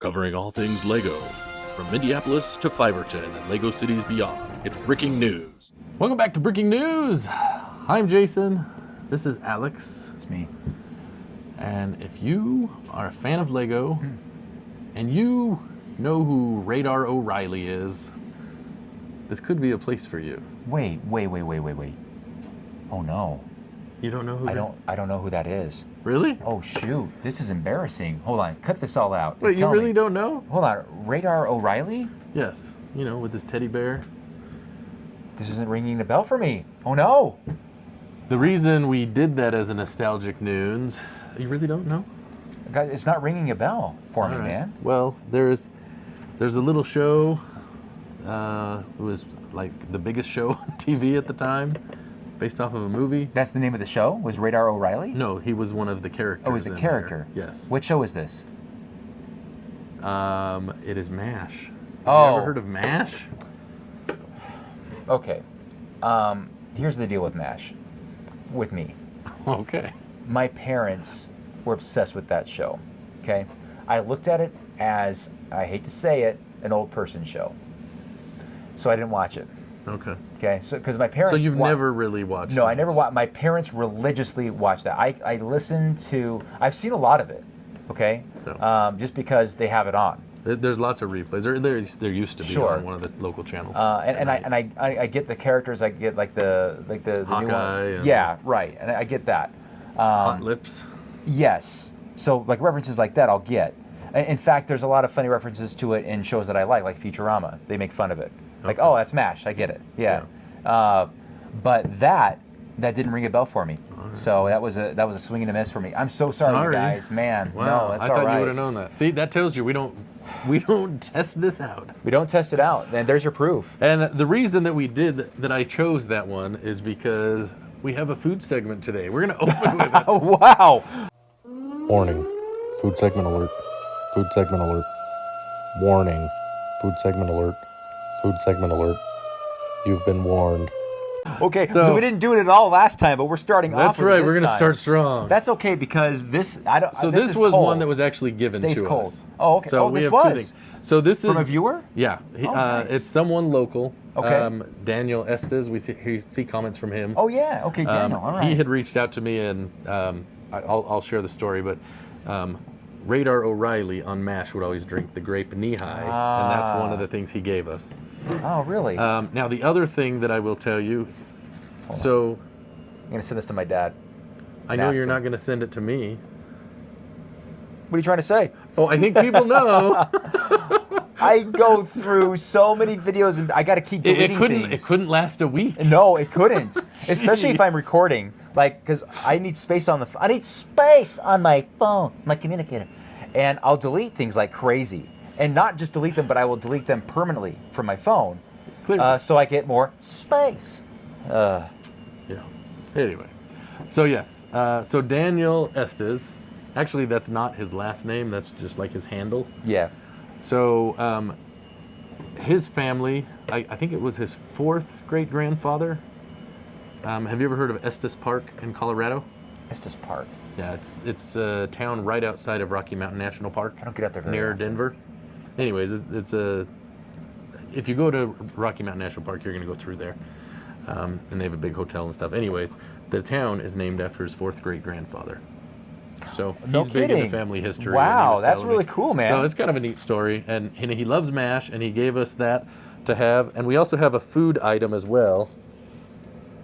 Covering all things LEGO, from Minneapolis to Fiverton and LEGO cities beyond. It's Breaking News. Welcome back to Breaking News. I'm Jason. This is Alex. It's me. And if you are a fan of LEGO and you know who Radar O'Reilly is, this could be a place for you. Wait. Oh no. You don't know who I don't know who that is. Really? Oh shoot. This is embarrassing. Hold on. Cut this all out. Wait, you really don't know? Hold on. Radar O'Reilly? Yes. You know, with his teddy bear. This isn't ringing the bell for me. Oh no. The reason we did that as a nostalgic news, you really don't know? God, it's not ringing a bell for me, All right. man. Well, there's a little show. It was like the biggest show on TV at the time, based off of a movie. That's the name of the show? Was Radar O'Reilly? No, he was one of the characters. Oh, was the in character? there. Yes. What show is this? It is MASH. Have Oh. you ever heard of MASH? Okay. Here's the deal with MASH. With me. Okay. My parents were obsessed with that show. Okay? I looked at it as, I hate to say it, an old person show. So I didn't watch it. Okay. Okay? So because my parents So you've never really watched No, it? I never watched. My parents religiously watched that. I listened to, I've seen a lot of it. Okay? Yeah. Just because they have it on. There's lots of replays. There used to be Sure. on one of the local channels. And I get the characters. I get like the new Hawkeye one. and- Yeah, right. And I get that. Hot Lips. Yes. So like references like that I'll get. In fact, there's a lot of funny references to it in shows that I like Futurama. They make fun of it. Like, Okay. oh, that's MASH. I get it. Yeah. But that didn't ring a bell for me. Right. So that was a swing and a miss for me. I'm so sorry, you guys. Man, Wow. no, that's I all thought right. you would have known that. See, that tells you we don't test this out. We don't test it out. And there's your proof. And the reason that I chose that one is because we have a food segment today. We're going to open with it. Oh, wow. Warning. Food segment alert. Food segment alert. Warning. Food segment alert. Food segment alert. You've been warned. Okay, So- so we didn't do it at all last time, but we're starting off That's with it right. this We're going to time. start strong. That's okay because this I don't. So this is was cold. one that was actually given Stays to cold. us. Oh, okay. So Oh, we this have two was? things. So this From is a viewer. Yeah, nice. it's someone local. Okay. Daniel Estes. We see comments from him. Oh yeah. Okay, Daniel. All right. He had reached out to me, and I'll share the story. But Radar O'Reilly on MASH would always drink the grape knee-high, and that's one of the things he gave us. Oh really? Now the other thing that I will tell you. So I'm gonna send this to my dad. I know Ask you're him. not going to send it to me. What are you trying to say? Oh, I think people know. I go through so many videos and I got to keep deleting things. It couldn't last a week. No, it couldn't. Especially if I'm recording, like, because I need space on I need space on my phone, my communicator, and I'll delete things like crazy, and not just delete them, but I will delete them permanently from my phone, Clearly. so I get more space. Yeah. Anyway, so yes, so Daniel Estes, actually that's not his last name, that's just like his handle. Yeah. So his family, I think it was his fourth great grandfather. Have you ever heard of Estes Park in Colorado? Estes Park. Yeah, it's a town right outside of Rocky Mountain National Park. I don't get out there very near often. Denver. Anyways, it's a. If you go to Rocky Mountain National Park, you're going to go through there, and they have a big hotel and stuff. Anyways, the town is named after his fourth great grandfather. So he's No big into kidding. family history. and he Wow, was that's telling me. really cool, man. So it's kind of a neat story, and he loves MASH, and he gave us that to have, and we also have a food item as well.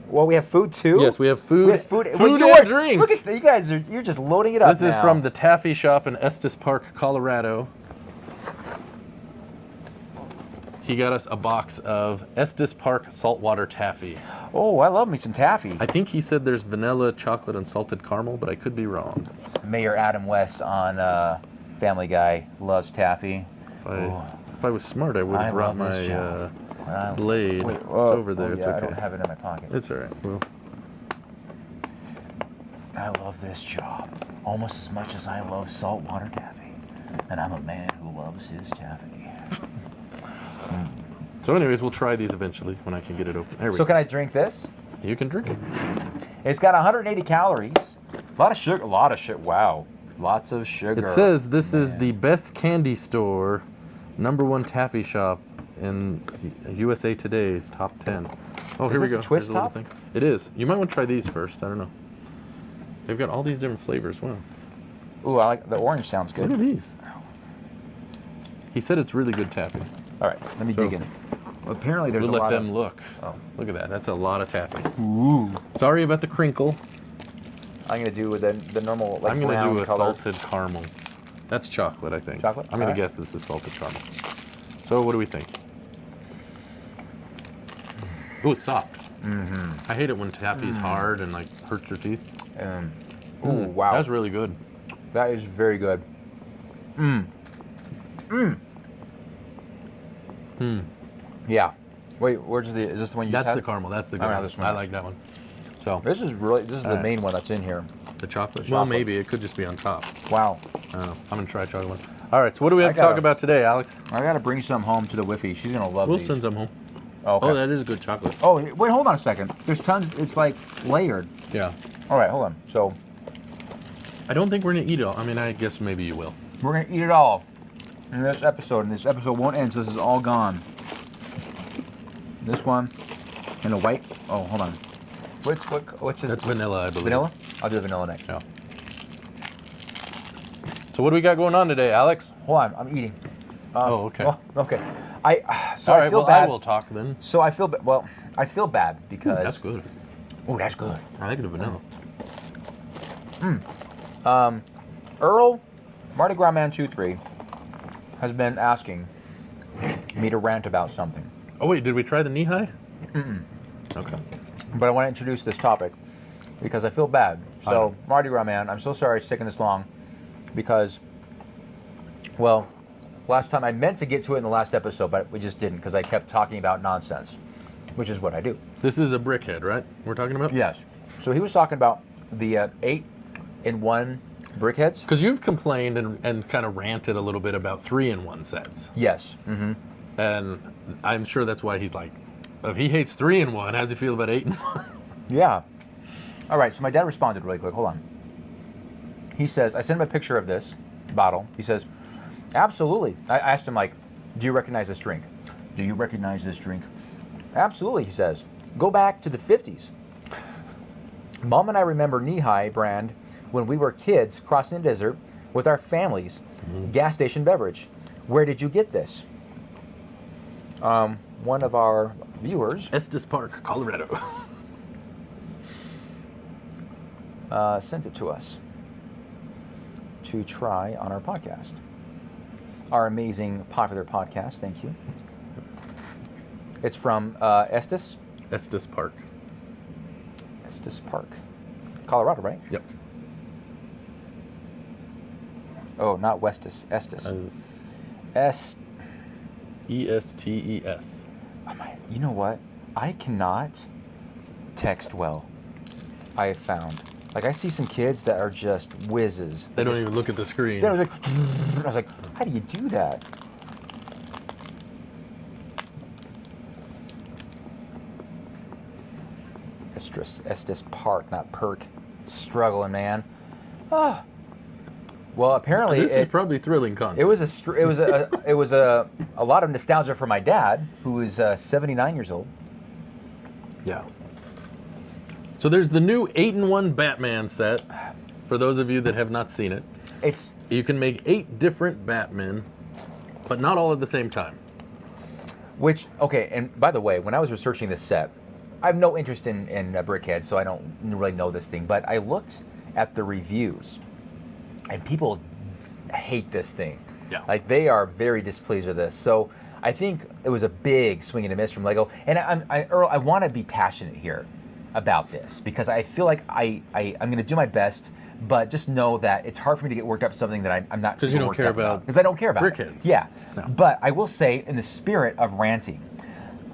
Well, we have food too. Yes, we have food. We have food. Food Well, and drink. Look at you guys. You're just loading it up. This is now. from the Taffy Shop in Estes Park, Colorado. He got us a box of Estes Park saltwater taffy. Oh, I love me some taffy. I think he said there's vanilla, chocolate, and salted caramel, but I could be wrong. Mayor Adam West on Family Guy loves taffy. If I was smart, I would I have brought love this my job. blade. Wait, It's over there. Oh, It's yeah, okay. I don't have it in my pocket. It's all right. Well, I love this job almost as much as I love saltwater taffy, and I'm a man who loves his taffy. so anyways, we'll try these eventually when I can get it open. There we So go. can I drink this? You can drink it. It's got 180 calories. A lot of sugar. Wow. Lots of sugar. It says this is the best candy store, #1 taffy shop in USA Today's top 10. Oh, Is here we this a go. twist Here's a little top? thing. It is. You might want to try these first. I don't know. They've got all these different flavors. Wow. Ooh, I like the orange. Sounds Look good. at these. He said it's really good taffy. All right, let me So- dig in. Well, apparently, there's We'll a let lot them of. look. Oh. Look at that. That's a lot of taffy. Ooh. Sorry about the crinkle. I'm gonna do with the normal like I'm going to brown do a color. salted caramel. That's chocolate, I think. Chocolate? I'm going to Alright. guess this is salted caramel. So what do we think? Ooh, it's soft. I hate it when taffy's hard and like hurts your teeth. Ooh, wow. That's really good. That is very good. Yeah. Wait, where's the? Is this the one you That's just the had? caramel. That's the Oh, good yeah, one. this one I is. like that one. So This is the Alright. main one that's in here. the chocolate. Well, Chocolate. maybe it could just be on top. Wow. I don't know. I'm gonna try chocolate one. All right. So what do we have I to talk gotta- about today, Alex? I gotta bring some home to the Whiffy. She's gonna love We'll these. send some home. Oh, okay. Oh, that is good chocolate. Oh, wait, hold on a second. There's tons. It's like layered. Yeah. All right, hold on. So I don't think we're gonna eat it all. I mean, I guess maybe you will. we're gonna eat it all in this episode, and this episode won't end, so this is all gone. This one and the white. Oh, hold on. What's this? That's vanilla, I believe. Vanilla? I'll do the vanilla next. Yeah. So what do we got going on today, Alex? Hold on, I'm eating. Oh, okay. Well, okay. So All I right. feel Well, bad. I will talk then. So I feel I feel bad because. That's good. Oh, that's good. I like the vanilla. Earl, Mardi Gras Man 23, has been asking me to rant about something. Oh wait, did we try the knee high? Okay. But I want to introduce this topic because I feel bad. So, Mardi Gras Man, I'm so sorry it's taking this long because, well, last time I meant to get to it in the last episode, but we just didn't because I kept talking about nonsense, which is what I do. This is a brickhead, right? We're talking about? Yes. So he was talking about the 8-in-1 brickheads. Because you've complained and kind of ranted a little bit about 3-in-1 sets. Yes. Mm-hmm. And I'm sure that's why he's like, if he hates 3-in-1, how does he feel about 8-in-1? Yeah. All right, so my dad responded really quick. Hold on. He says, I sent him a picture of this bottle. He says, absolutely. I asked him, like, do you recognize this drink? Do you recognize this drink? Absolutely, he says. Go back to the 50s. Mom and I remember Knee-High brand when we were kids crossing the desert with our families. Gas station beverage. Where did you get this? One of our viewers Estes Park, Colorado. sent it to us to try on our podcast. Our amazing popular podcast, thank you. It's from Estes Park. Park, Colorado, right? Yep. Oh, not Westis, Estes. Est. ESTES. You know what? I cannot text well. I have found. Like, I see some kids that are just whizzes. They don't even look at the screen. Then I was like, how do you do that? Estes Park, not Perk. Struggling, man. Ah. Well, apparently This is probably thrilling content. it was a lot of nostalgia for my dad, who is 79 years old. Yeah. So there's the new 8-in-1 Batman set. For those of you that have not seen it, It's you can make 8 different Batmen, but not all at the same time. which okay. And by the way, when I was researching this set, I have no interest in brickheads, so I don't really know this thing. But I looked at the reviews, and people hate this thing. Yeah. Like, they are very displeased with this. So I think it was a big swing and a miss from Lego. And Earl, I want to be passionate here about this because I feel like I'm going to do my best, but just know that it's hard for me to get worked up to something that I'm not. 'Cause you super don't worked care up about because I don't care about it. brickheads. Yeah. No. But I will say, in the spirit of ranting,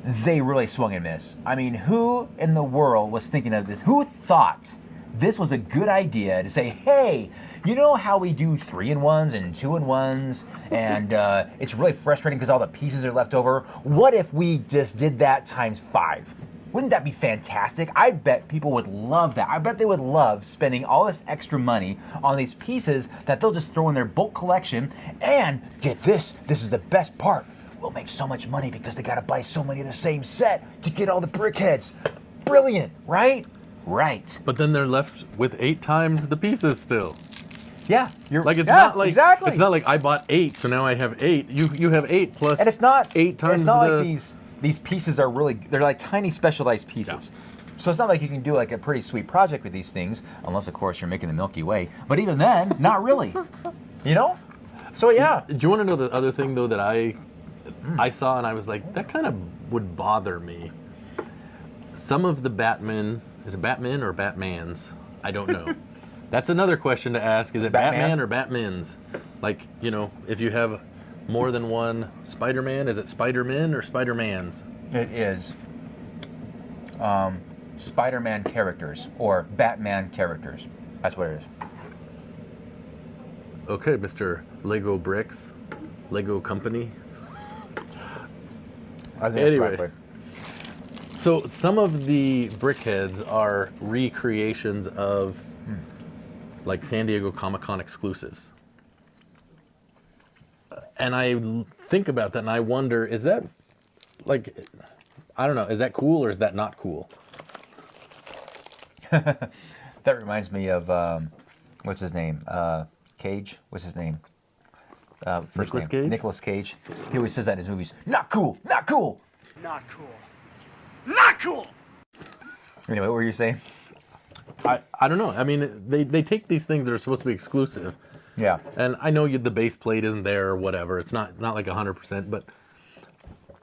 they really swung and missed. I mean, who in the world was thinking of this? Who thought this was a good idea to say, hey, you know how we do 3-in-1s and 2-in-1s, and it's really frustrating because all the pieces are left over? What if we just did that times 5? Wouldn't that be fantastic? I bet people would love that. I bet they would love spending all this extra money on these pieces that they'll just throw in their bulk collection. And get this is the best part. We'll make so much money because they gotta buy so many of the same set to get all the brickheads. Brilliant, right? Right. But then they're left with 8 times the pieces still. Yeah, you're Like it's yeah, not like exactly. it's not like I bought 8, so now I have 8. You have 8 plus. And it's not 8 times It's not the. like these pieces are really, they're like tiny specialized pieces. So it's not like you can do like a pretty sweet project with these things, unless of course you're making the Milky Way. But even then, not really. You know? So yeah. Do you want to know the other thing though that I saw and I was like, that kind of would bother me. Some of the Batman, is it Batman or Batmans? I don't know. That's another question to ask. Is it Batman? Batman or Batmans? Like, you know, if you have more than one Spider-Man, is it Spider-Man or Spider-Mans? It is Spider-Man characters or Batman characters. That's what it is. Okay, Mr. Lego Bricks, Lego Company. I think Anyway. that's right. So some of the brickheads are recreations of like San Diego Comic-Con exclusives. And I think about that and I wonder, is that like, I don't know, is that cool or is that not cool? That reminds me of what's his name? Cage. What's his name? First Nicolas name. Cage? Nicolas Cage. He always says that in his movies. Not cool. Not cool. Not cool. Not cool! Anyway, what were you saying? I don't know. I mean, they take these things that are supposed to be exclusive. Yeah. And I know the base plate isn't there or whatever. It's not like 100%, but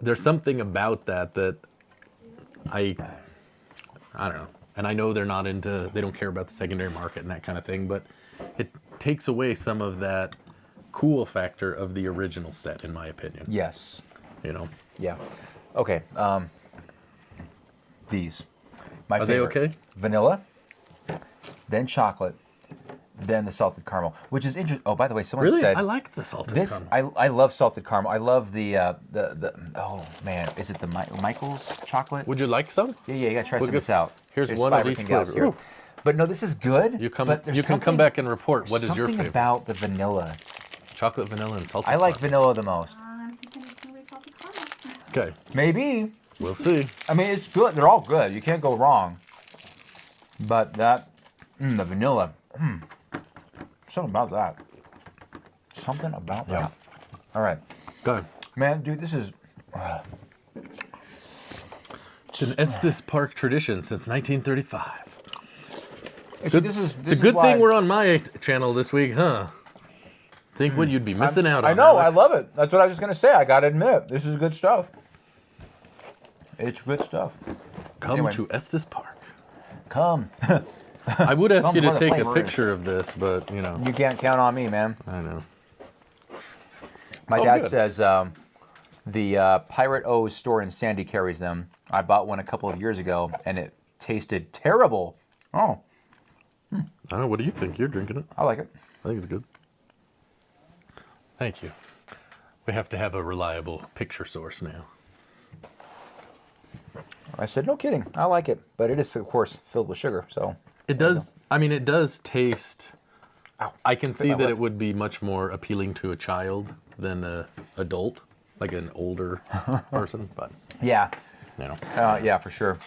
there's something about that I don't know. And I know they don't care about the secondary market and that kind of thing, but it takes away some of that cool factor of the original set, in my opinion. Yes. You know, Yeah. Okay. These. My Are they favorite. okay? Vanilla, then chocolate, then the salted caramel, which is interesting. Oh, by the way, someone really, said I like the salted this. caramel. I love salted caramel. I love the oh man, is it the Michael's chocolate? Would you like some? Yeah, you gotta try Well, some of this out. here's There's one of 5 or each 10 gals flavor. here. Ooh. But no, this is good. You come but there's come something- back and report what is your something favorite. about the vanilla. Chocolate, vanilla, and salted I like caramel. vanilla the most. I'm thinking it's gonna be salted caramel. Okay, Maybe. we'll see. I mean, it's good. They're all good. You can't go wrong. But that, the vanilla, something about that. Something about that. All right, Go ahead. man, dude, this is. It's an Estes Park tradition since 1935. This is. It's a good thing we're on my channel this week, huh? Think what you'd be missing out on. I know. Alex. I love it. That's what I was just gonna say. I gotta admit, this is good stuff. It's good stuff. Come Anyway. to Estes Park. Come. I would ask Come you where to the take a flavor is. picture of this, but you know, You can't count on me, man. I know. My Oh, dad good. says the Pirate O's store in Sandy carries them. I bought one a couple of years ago, and it tasted terrible. Oh, I don't know. What do you think? You're drinking it. I like it. I think it's good. Thank you. We have to have a reliable picture source now. I said, no kidding. I like it, but it is, of course, filled with sugar. So It does. I mean, it does taste. Ow. I can see my that lip. it would be much more appealing to a child than a adult, like an older person. But yeah, you know, yeah, for sure.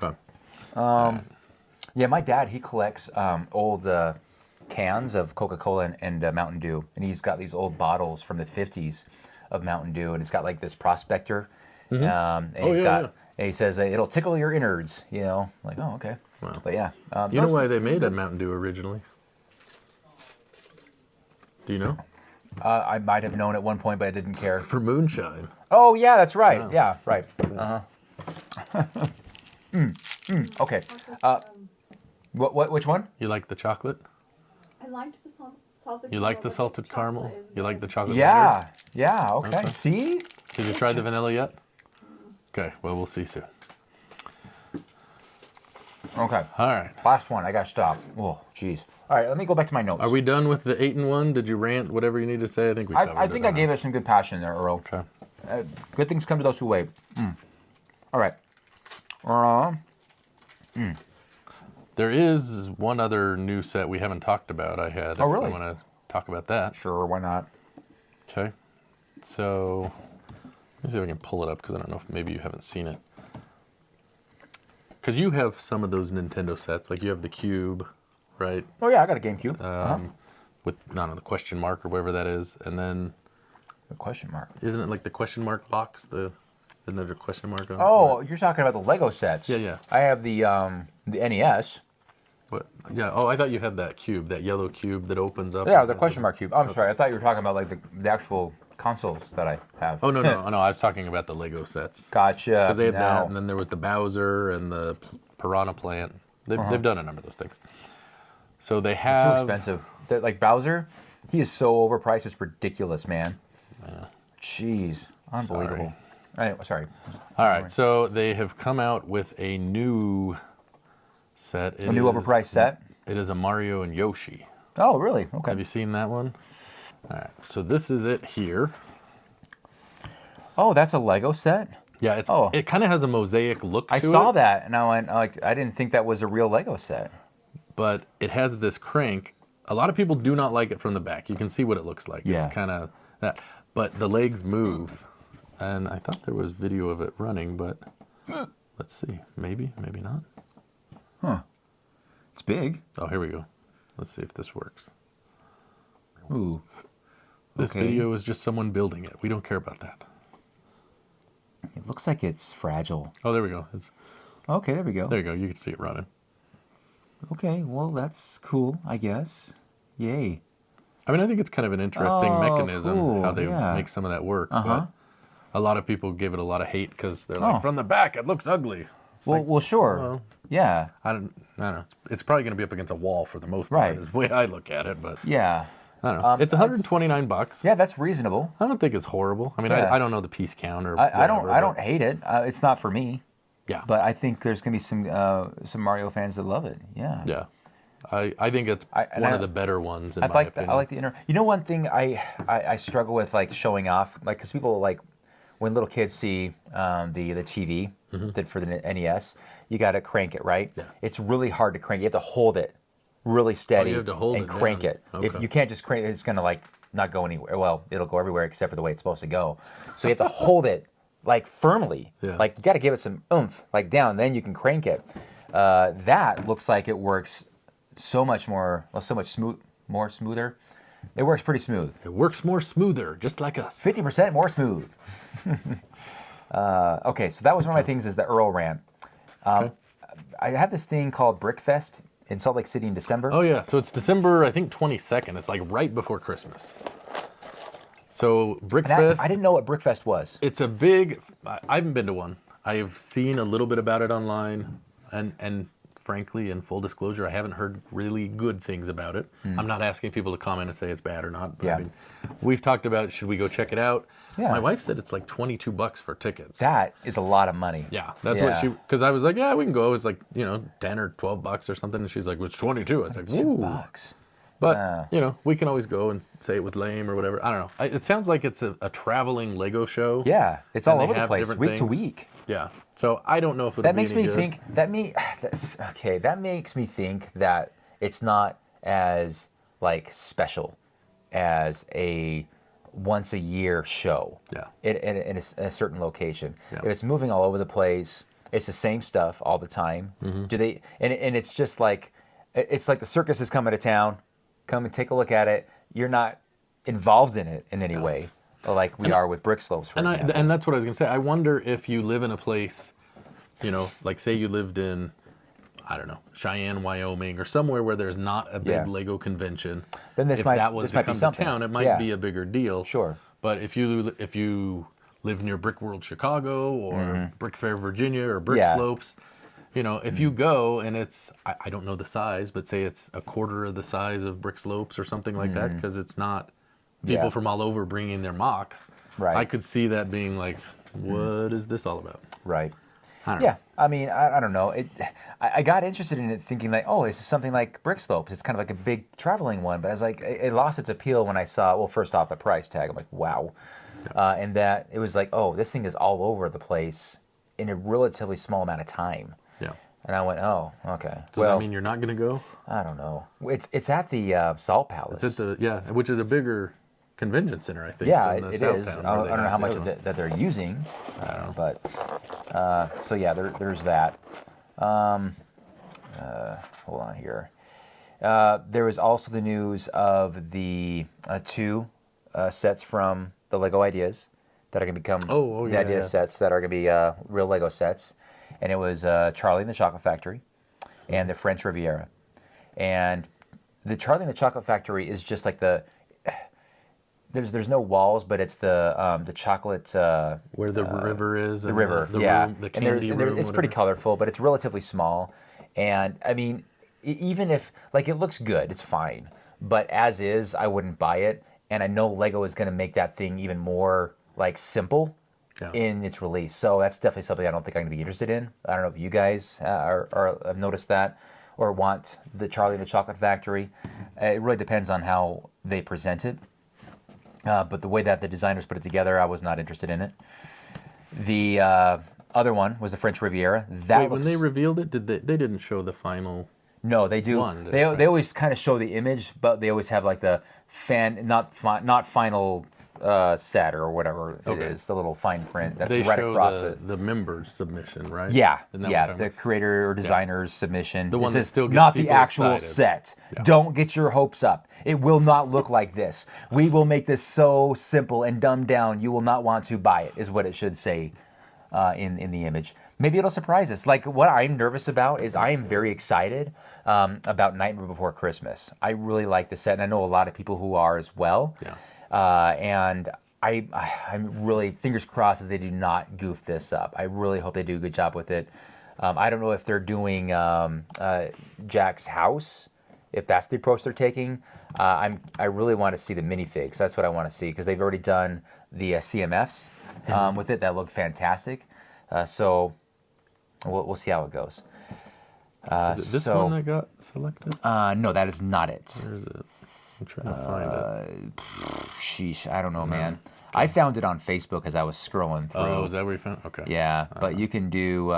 okay. Yeah, my dad, he collects old cans of Coca-Cola and Mountain Dew, and he's got these old bottles from the 50s of Mountain Dew, and it's got like this prospector, and Oh, he's yeah, got. yeah. And he says that it'll tickle your innards, you know. Like, oh, okay. Wow. But yeah, You know this why is- they made a Mountain Dew originally? Do you know? I might have known at one point, but I didn't care. For moonshine. Oh yeah, that's right. Oh. Yeah, right. Okay. Which one? You like the chocolate? I liked the salted You like the but salted this caramel? chocolate is You like the chocolate? Yeah. Yeah. Okay. Okay. See? Did you try the vanilla yet? Okay, well, we'll see soon. Okay. All right. Last one. I got to stop. Oh, jeez. All right. Let me go back to my notes. Are we done with the 8-in-1? Did you rant whatever you need to say? I think we covered I think it. I gave it some good passion there, Earl. Okay. Good things come to those who wait. All right. There is one other new set we haven't talked about. I had. Oh, really? I want to talk about that. Sure, why not? Okay. So, let me see if I can pull it up because I don't know if maybe you haven't seen it. Because you have some of those Nintendo sets, like you have the Cube, right? Oh yeah, I got a GameCube. With, I don't know, the question mark or whatever that is. And then, A question mark. isn't it like the question mark box? Isn't there a question mark on Oh, you're talking about the Lego sets. Yeah, yeah. I have the NES. What? Yeah. Oh, I thought you had that cube, that yellow cube that opens up. Yeah, and the has question mark cube. I'm sorry, I thought you were talking about like the actual consoles that I have. Oh, no. I was talking about the Lego sets. Gotcha. Because they had now. that, and then there was the Bowser and the Piranha Plant. They've done a number of those things. So they have... Too expensive. Like Bowser, he is so overpriced, it's ridiculous, man. Jeez. Unbelievable. Sorry. All right, so they have come out with a new set. A new overpriced set? It is a Mario and Yoshi. Oh, really? Okay. Have you seen that one? All right, so this is it here. Oh, that's a Lego set? Yeah, it kind of has a mosaic look to it. I saw that, and I went, like, I didn't think that was a real Lego set. But it has this crank. A lot of people do not like it from the back. You can see what it looks like. Yeah. It's kind of that. But the legs move. And I thought there was video of it running, but let's see. Maybe, maybe not. It's big. Oh, here we go. Let's see if this works. Ooh. This Okay. video is just someone building it. We don't care about that. It looks like it's fragile. Oh, there we go. Okay, there we go. There you go. You can see it running. Okay, well, that's cool, I guess. Yay. I mean, I think it's kind of an interesting Oh, mechanism cool, how they yeah. make some of that work. Uh-huh. But a lot of people give it a lot of hate because they're like, Oh. from the back, it looks ugly. It's like, Well, sure. well, Yeah. I don't know. It's probably going to be up against a wall for the most part, Right. is the way I look at it. But Yeah. I don't know. It's it's- $129. Yeah, that's reasonable. I don't think it's horrible. I mean, Yeah. I don't know the piece count or I don't whatever, but hate it. It's not for me, Yeah, but I think there's gonna be some Mario fans that love it. Yeah. yeah. I think it's and one I- of the better ones in I my like opinion. I like the inner. You know, one thing I struggle with, like showing off, like because people like when little kids see the TV that for the NES, you got to crank it, right? Yeah. It's really hard to crank. You have to hold it really steady have to hold and it crank down. it. If Okay. you can't just crank it, it's gonna like not go anywhere. Well, it'll go everywhere except for the way it's supposed to go. So you have to hold it like firmly. Yeah. Like you got to give it some oomph, like down. Then you can crank it. That looks like it works so much more, well, so much smoother. It works pretty smooth. It works more smoother, just like us. 50% more smooth. Okay, so that was one of my things is the Earl rant. Okay. I have this thing called Brickfest in Salt Lake City in December. Oh yeah, so it's December, I think 22nd. It's like right before Christmas. So And Brickfest. I didn't know what Brickfest was. It's a big. I haven't been to one. I've seen a little bit about it online, and frankly, in full disclosure, I haven't heard really good things about it. I'm not asking people to comment and say it's bad or not. But Yeah. I mean, we've talked about should we go check it out. Yeah. My wife said it's like $22 for tickets. That is a lot of money. Yeah, that's Yeah. what she. Because I was like, yeah, we can go. It's like 10 or $12 or something, and she's like, well, it's 22. I was like, ooh. $2. But we can always go and say it was lame or whatever. I don't know. It sounds like it's a traveling Lego show. Yeah, it's And all they over the have place, different week to things. week. Yeah. So I don't know if it'll That be makes any me good. think that makes me think that it's not as like special as a once a year show. Yeah. In a certain location. Yeah. If it's moving all over the place, it's the same stuff all the time. Mm-hmm. Do they? And it's just like it's like the circus is coming to town. Come and take a look at it. You're not involved in it in any way, like we are with Brick Slopes, for example. And that's what I was gonna say. I wonder if you live in a place, like say you lived in, I don't know, Cheyenne, Wyoming, or somewhere where there's not a big Yeah. Lego convention. Then this if might- that was this to might be come to something. town, it might Yeah. be a bigger deal. Sure. But if you live near Brick World Chicago or Brick Fair Virginia or Brick Mm-hmm. Yeah. Slopes, if you go and it's I don't know the size, but say it's a quarter of the size of Brick Slopes or something like that, because it's not people Mm-hmm. Yeah. from all over bringing their mocks. Right. I could see that being like, what is this all about? Right. I don't know. Yeah, I mean, I don't know. I got interested in it thinking like, oh, this is something like Brick Slopes. It's kind of like a big traveling one, but I was like, it lost its appeal when I saw, well, first off, the price tag. I'm like, wow. And that it was like, oh, this thing is all over the place. in a relatively small amount of time. Yeah. And I went, oh, okay. Does that mean you're not going to go? I don't know. It's at the Salt Palace. It's at which is a bigger convention center, I think. Yeah, than the it South is. Town I where they don't know have how the much other of one. it that they're using, but so yeah, there's that. Hold on here. There was also the news of the 2 sets from the Lego Ideas that are going to become the Idea sets that are going to be real Lego sets, and it was Charlie and the Chocolate Factory and the French Riviera, and the Charlie and the Chocolate Factory is just like there's no walls, but it's the chocolate Where the river is. the and river, the yeah. room, the And there's, candy and there, room, it's pretty whatever. colorful, but it's relatively small. And I mean, even if like it looks good, it's fine. But as is, I wouldn't buy it. And I know Lego is going to make that thing even more like simple in its release. So that's definitely something I don't think I'm going to be interested in. I don't know if you guys have noticed that or want the Charlie and the Chocolate Factory. It really depends on how they present it. But the way that the designers put it together, I was not interested in it. The other one was the French Riviera. That Wait, when looks, they revealed it, they didn't show the final. no, they do. one, They right? always kind of show the image, but they always have like the not final set or whatever it Okay. is, the little fine print that's They right show across it. the members' submission, right? Yeah, Isn't that what yeah, I'm talking the about? creator or designer's submission. The It one that says, still gets not the people actual excited. set. Yeah. Don't get your hopes up. It will not look like this. We will make this so simple and dumbed down. You will not want to buy it. Is what it should say in the image. Maybe it'll surprise us. Like what I'm nervous about is I am very excited about Nightmare Before Christmas. I really like the set, and I know a lot of people who are as well. Yeah. And I'm really fingers crossed that they do not goof this up. I really hope they do a good job with it. I don't know if they're doing Jack's house, if that's the approach they're taking. I really want to see the minifigs. That's what I want to see because they've already done the CMFs with it that look fantastic. So we'll see how it goes. Is it this one that got selected? No, that is not it. Where is it? I'm trying to find it. Sheesh, I don't know, man. I found it on Facebook as I was scrolling through. Oh, is that where you found? Okay. Yeah, but you can do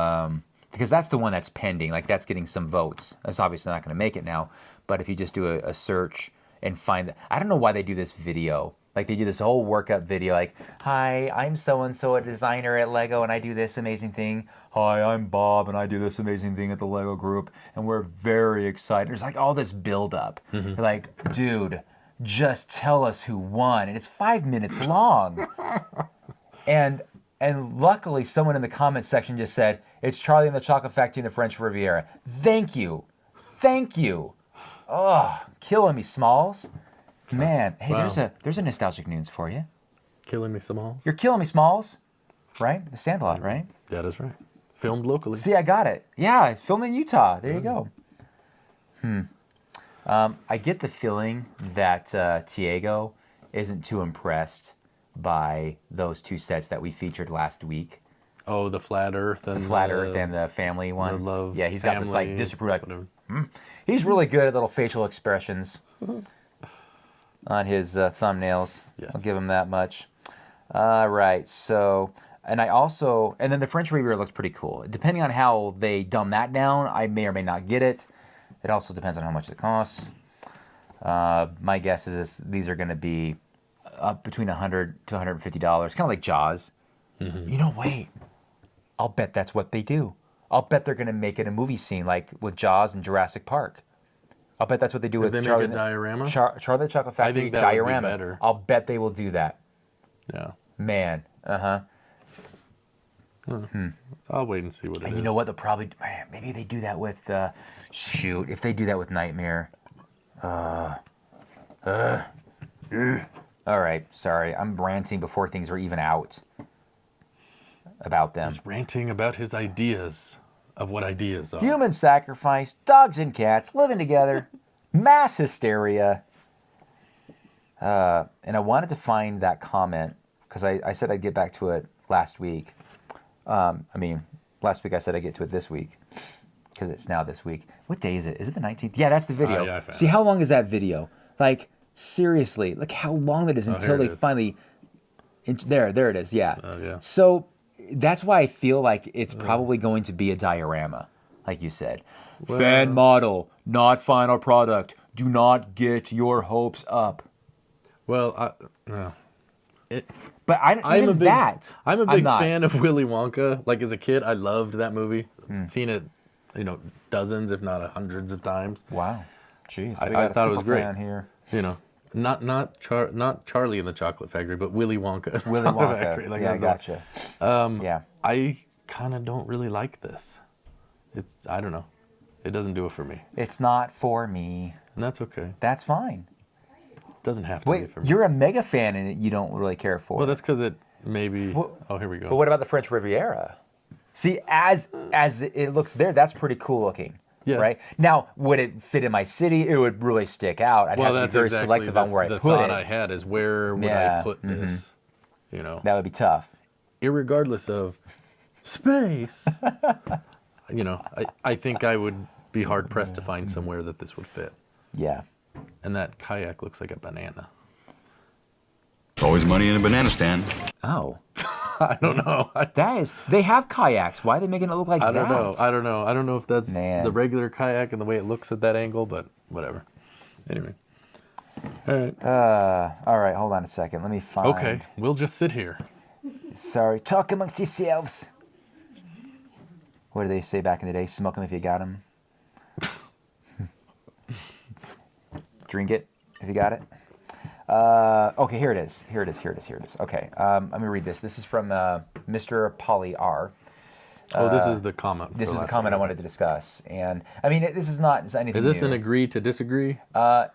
because that's the one that's pending. Like that's getting some votes. That's obviously not going to make it now. But if you just do a search and find, I don't know why they do this video. Like they do this whole workup video. Like, hi, I'm so and so, a designer at Lego, and I do this amazing thing. Hi, I'm Bob, and I do this amazing thing at the Lego Group, and we're very excited. There's like all this build up. You're like, dude, just tell us who won, and it's 5 minutes long. And luckily, someone in the comments section just said, it's Charlie and the Chocolate Factory and the French Riviera. Thank you. Thank you. Oh, killing me, Smalls. Man, hey, Wow. there's a nostalgic news for you. Killing me some alls. You're killing me, Smalls. Right? The Sandlot, right? That is right. Filmed locally. See, I got it. Yeah, it's filmed in Utah. There you go. I get the feeling that Tiago isn't too impressed by those 2 sets that we featured last week. Oh, the flat Earth and The flat Earth and the family one. love. Yeah, he's got this like family, disapproval. whatever. He's really good at little facial expressions on his thumbnails. Yes. I'll give him that much. All right, so, and then the French Riviera looks pretty cool. Depending on how they dumb that down, I may or may not get it. It also depends on how much it costs. My guess is these are going to be up between $100 to $150, kind of like Jaws. You know, wait, I'll bet that's what they do. I'll bet they're going to make it a movie scene like with Jaws and Jurassic Park. I'll bet that's what they do with they make Charlie. a diorama? Charlie the Chocolate Factory think that would be diorama. better. I'll bet they will do that. Yeah. Man, I'll wait and see what it is. and you know what? They'll probably maybe they do that with shoot. If they do that with Nightmare. All right, sorry. I'm ranting before things are even out about them. He's ranting about his ideas of what ideas are. Human sacrifice, dogs and cats living together, mass hysteria. And I wanted to find that comment because I said I'd get back to it last week. Last week I said I'd get to it this week because it's now this week. What day is it? Is it the 19th? Yeah, that's the video. yeah, I found See, how long is that video? Like, seriously, look how long that is until here it they is. finally... There it is, yeah. Oh, yeah. So That's why I feel like it's probably going to be a diorama, like you said. Fan model, not final product. Do not get your hopes up. Well, But I'm a big not. fan of Willy Wonka. Like as a kid, I loved that movie. Seen it, dozens, if not hundreds of times. Wow. Jeez, I thought it was great. Here. Not Charlie in the Chocolate Factory, but Willy Wonka. Willy Chocolate Wonka. Factory. Like, Yeah, I that's gotcha. Yeah. I kind of don't really like this. I don't know. It doesn't do it for me, It's not for me. and that's okay. That's fine. It doesn't have to be Wait, for me. you're a mega fan and you don't really care for Well, it. that's because it maybe. Well- Oh, here we go. But what about the French Riviera? See, as it looks there, that's pretty cool looking. Yeah. Right? Now, would it fit in my city? It would really stick out. I'd Well, have to be that's very exactly selective on where I the put thought it. I had is where would Yeah, I put this? That would be tough. Irregardless of space. I think I would be hard pressed to find somewhere that this would fit. Yeah. And that kayak looks like a banana. Always money in a banana stand. Oh. I don't know. They have kayaks. Why are they making it look like I that? don't know. I don't know if that's Man. the regular kayak and the way it looks at that angle, but whatever. Anyway. All right. All right, hold on a second. Let me find. Okay, we'll just sit here. Sorry. Talk amongst yourselves. What did they say back in the day? Smoke 'em if you got 'em. Drink it if you got it. Okay, here it is. Okay, let me read this. This is from Mr. Polly R. This is the comment. This for is the last comment I week. wanted to discuss. And, I mean, this is not anything Is this new. an agree to disagree? I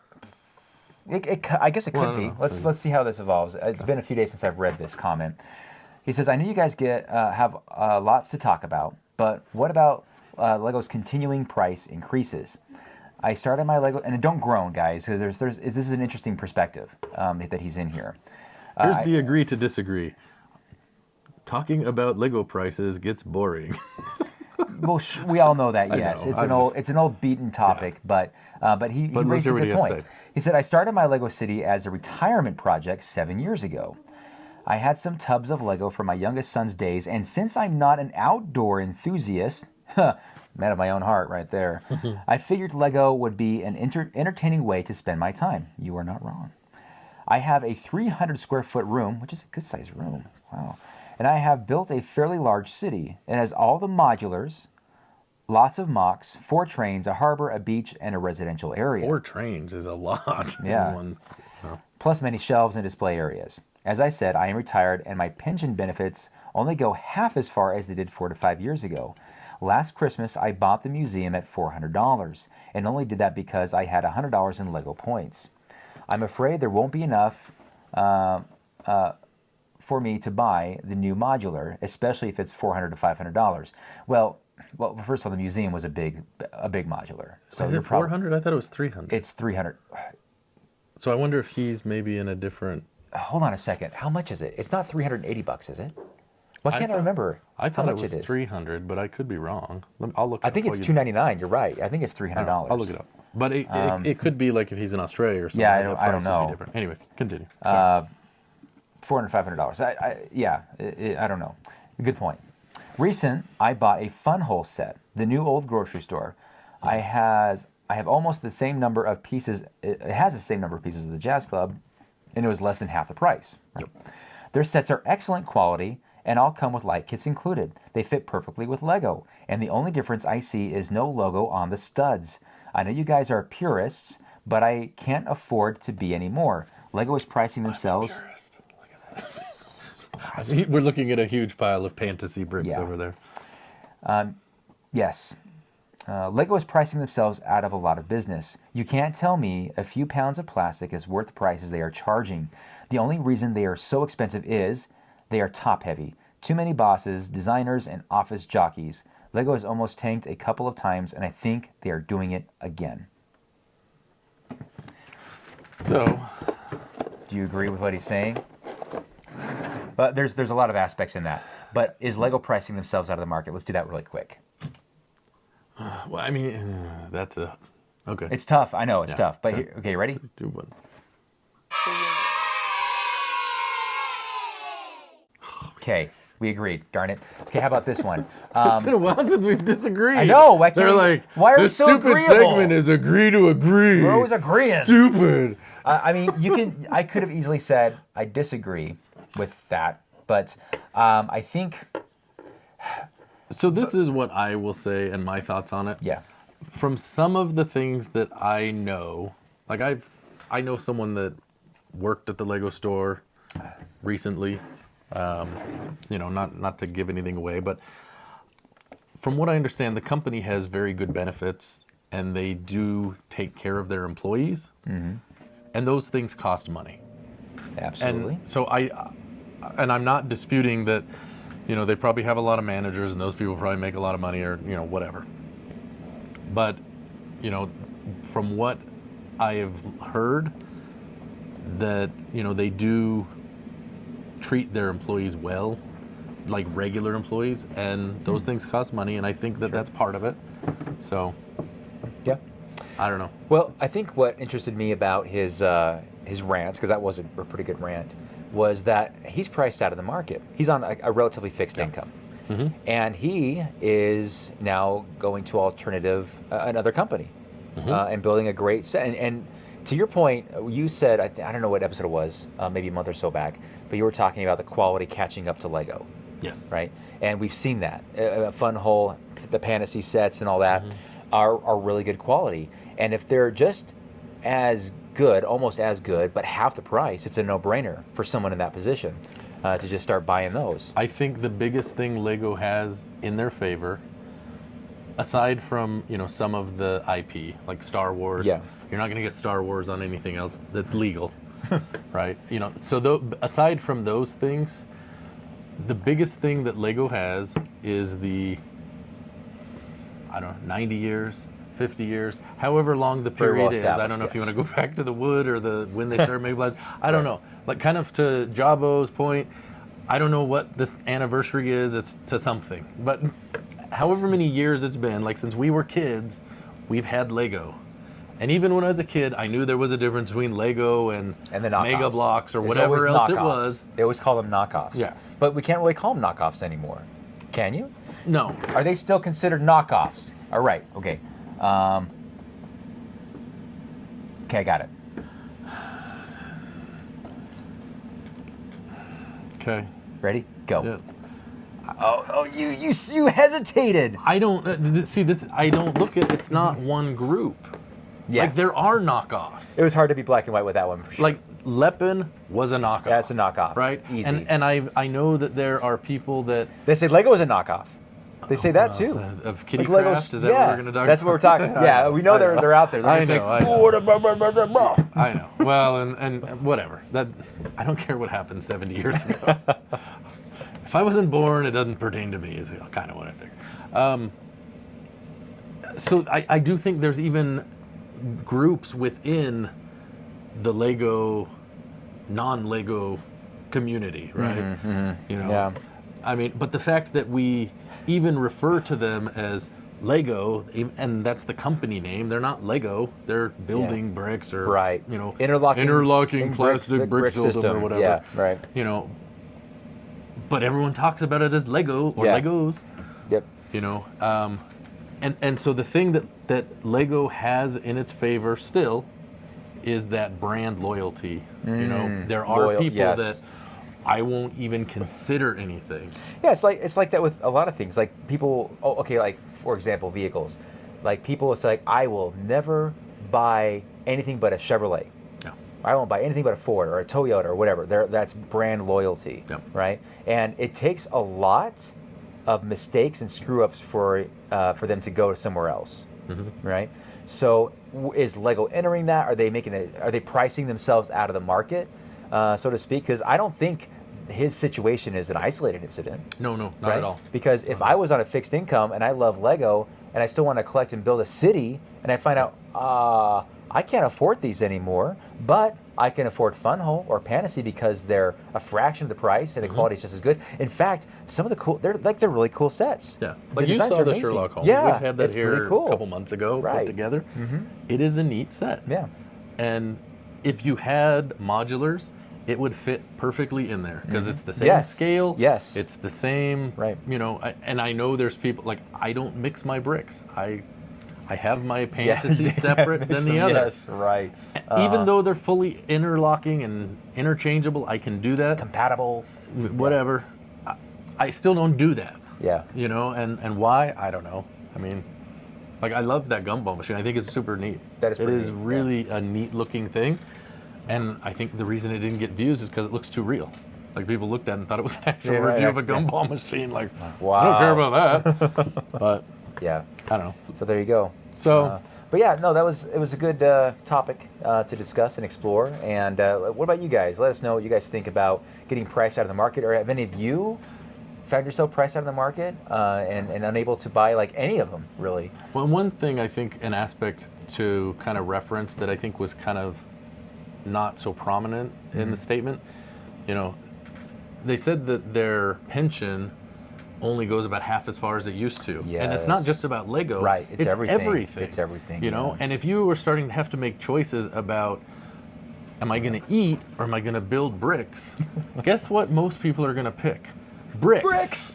guess it could Well, I be. don't know. Let's see how this evolves. It's been a few days since I've read this comment. He says, "I know you guys have lots to talk about, but what about Lego's continuing price increases? I started my Lego, and don't groan, guys, because this is an interesting perspective that he's in here. Here's the agree to disagree. Talking about Lego prices gets boring. Well, we all know that. Yes, know. it's an old beaten topic, but he But let's raised a hear what good he has to point. say. He said, "I started my Lego City as a retirement project 7 years ago. I had some tubs of Lego from my youngest son's days, and since I'm not an outdoor enthusiast, man of my own heart right there, I figured Lego would be an entertaining way to spend my time. You are not wrong. I have a 300 square foot room, which is a good sized room. Wow. And I have built a fairly large city. It has all the modulars, lots of mocks, 4 trains, a harbor, a beach, and a residential area. 4 trains is a lot. Yeah. No. Plus many shelves and display areas. As I said, I am retired and my pension benefits only go half as far as they did 4 to 5 years ago. Last Christmas, I bought the museum at $400 and only did that because I had $100 in Lego points. I'm afraid there won't be enough for me to buy the new modular, especially if it's $400 to $500. Well, first of all, the museum was a big modular. So Is you're it 400? I thought it was 300. It's 300. So I wonder if he's maybe in a different. Hold on a second. How much is it? It's not $380, is it? Why can't I remember I thought how it much was it is? 300, but I could be wrong. I'll look. I think it's $299. You're right. I think it's $300. I'll look it up. But it could be like if he's in Australia or something. Yeah, like that I don't price would be know. different. Anyways, continue. $400, $500. I don't know. Good point. Recent, I bought a Funhole set, the new old grocery store. I have almost the same number of pieces. It has the same number of pieces as the Jazz Club, and it was less than half the price. Right? Their sets are excellent quality and all come with light kits included. They fit perfectly with Lego, and the only difference I see is no logo on the studs. I know you guys are purists, but I can't afford to be anymore. Lego is pricing themselves. We're looking at a huge pile of fantasy bricks Yeah. over there. Yes. Lego is pricing themselves out of a lot of business. You can't tell me a few pounds of plastic is worth the prices they are charging. The only reason they are so expensive is they are top heavy. Too many bosses, designers, and office jockeys. Lego has almost tanked a couple of times, and I think they are doing it again. So, Do you agree with what he's saying? But there's a lot of aspects in that. But is Lego pricing themselves out of the market? Let's do that really quick. well, I mean, that's a okay. It's tough. I know it's tough. But here, okay, ready? Do one. Okay, We agreed. Darn it. Okay, how about this one? It's been a while since we've disagreed. I know, why can't They're we- like, why are we the so stupid agreeable?" segment is agree to agree. We're always agreeing. Stupid. I mean, you can. I could have easily said I disagree with that, but I think, So this is what I will say and my thoughts on it. yeah, From some of the things that I know, like I know someone that worked at the Lego store recently. You know, not to give anything away, but from what I understand, the company has very good benefits and they do take care of their employees, and those things cost money. absolutely. And so I'm not disputing that, you know, they probably have a lot of managers and those people probably make a lot of money or, you know, whatever. But, you know, from what I have heard, that, you know, they do treat their employees well, like regular employees, and those things cost money, and I think that that's part of it. So, Yeah. I don't know. Well, I think what interested me about his rant, because that was a pretty good rant, was that he's priced out of the market. He's on a relatively fixed income, and he is now going to another company, and building a great set. And to your point, you said I don't know what episode it was, maybe a month or so back, but you were talking about the quality catching up to Lego. Yes. Right? And we've seen that. Fun Hole, the Fantasy sets and all that are really good quality. And if they're just as good, almost as good, but half the price, it's a no-brainer for someone in that position to just start buying those. I think the biggest thing Lego has in their favor, aside from, you know, some of the IP, like Star Wars, Yeah. you're not going to get Star Wars on anything else that's legal, right? You know, so aside from those things, the biggest thing that Lego has is the, I don't know, 90 years, 50 years, however long the Very well period is. I don't know if you want to go back to the wood or when they started making blood. I don't know. Like, kind of to Jabo's point, I don't know what this anniversary is. It's to something. But however many years it's been, like since we were kids, we've had Lego. And even when I was a kid, I knew there was a difference between Lego and The knockoffs. Mega Blocks or There's whatever always else it knockoffs. was. They always call them knockoffs. Yeah. But we can't really call them knockoffs anymore. Can you? No. Are they still considered knockoffs? All right. Okay. Okay, I got it. Okay. Ready? Go. Yeah. Oh, you hesitated. I don't see this. I don't look at. It's not one group. Yeah. Like there are knockoffs. It was hard to be black and white with that one for sure. Like Lepin was a knockoff. That's a knockoff. right? Easy. And I know that there are people that They say Lego is a knockoff. They say that too. of Kitty Like Legos- Craft. Is that what we're going to talk? That's what we're talking. Yeah, we know they're out there. They're I gonna say, know, I know. "Oh, blah, blah, blah, blah, blah." I know. Well, and whatever. That I don't care what happened 70 years ago. If I wasn't born, it doesn't pertain to me. Is kind of what I figure. So I do think there's even groups within the Lego, non-Lego community, right? You know. Yeah. I mean, but the fact that we even refer to them as Lego, and that's the company name. They're not Lego. They're building bricks or Right. you know, Interlocking plastic brick system, or whatever. Yeah, right. You know, but everyone talks about it as Lego or Yeah. Legos. Yep. You know, and so the thing that Lego has in its favor still is that brand loyalty. You know, there are Loyal, people yes. that I won't even consider anything. Yeah, it's like that with a lot of things. Like people, like for example, vehicles. Like people will say, like, I will never buy anything but a Chevrolet. Yeah. I won't buy anything but a Ford or a Toyota or whatever. That's brand loyalty, Yep. right? And it takes a lot of mistakes and screw ups for them to go somewhere else, right? So is Lego entering that? Are they pricing themselves out of the market, so to speak? Because I don't think his situation is an isolated incident. No, not right? at all. Because if I was on a fixed income and I love Lego and I still want to collect and build a city, and I find out I can't afford these anymore, but I can afford Fun Hole or Fantasy because they're a fraction of the price and the quality is just as good. In fact, some of the they're really cool sets. Yeah, The like you designs saw are the amazing. Sherlock Holmes. Yeah, We just had that it's here pretty cool. a couple months ago Right. put together. It is a neat set. Yeah. And if you had modulars it would fit perfectly in there because it's the same Yes. scale. Yes. It's the same. Right. You know, and I know there's people like I don't mix my bricks. I have my parentheses separate than the other. Yes, right. Even though they're fully interlocking and interchangeable, I can do that. Compatible. Whatever. I still don't do that. Yeah. You know, and why? I don't know. I mean, like I love that gumball machine. I think it's super neat. That is It pretty is neat, really a neat looking thing. And I think the reason it didn't get views is because it looks too real. Like people looked at it and thought it was an actual Yeah, right, review of a yeah. gumball machine. Like, Wow. I don't care about that. But Yeah. I don't know. So there you go. So- but yeah, no, it was a good topic to discuss and explore. And what about you guys? Let us know what you guys think about getting priced out of the market, or have any of you found yourself priced out of the market and unable to buy like any of them, really? Well, one thing I think, an aspect to kind of reference that I think was kind of not so prominent in the statement, you know, they said that their pension only goes about half as far as it used to. And it's not Yes. just about Lego. Right, it's everything. everything. It's everything, You know, yeah. and if you were starting to have to make choices about, am I going to eat or am I going to build bricks? Guess what most people are going to pick? Bricks.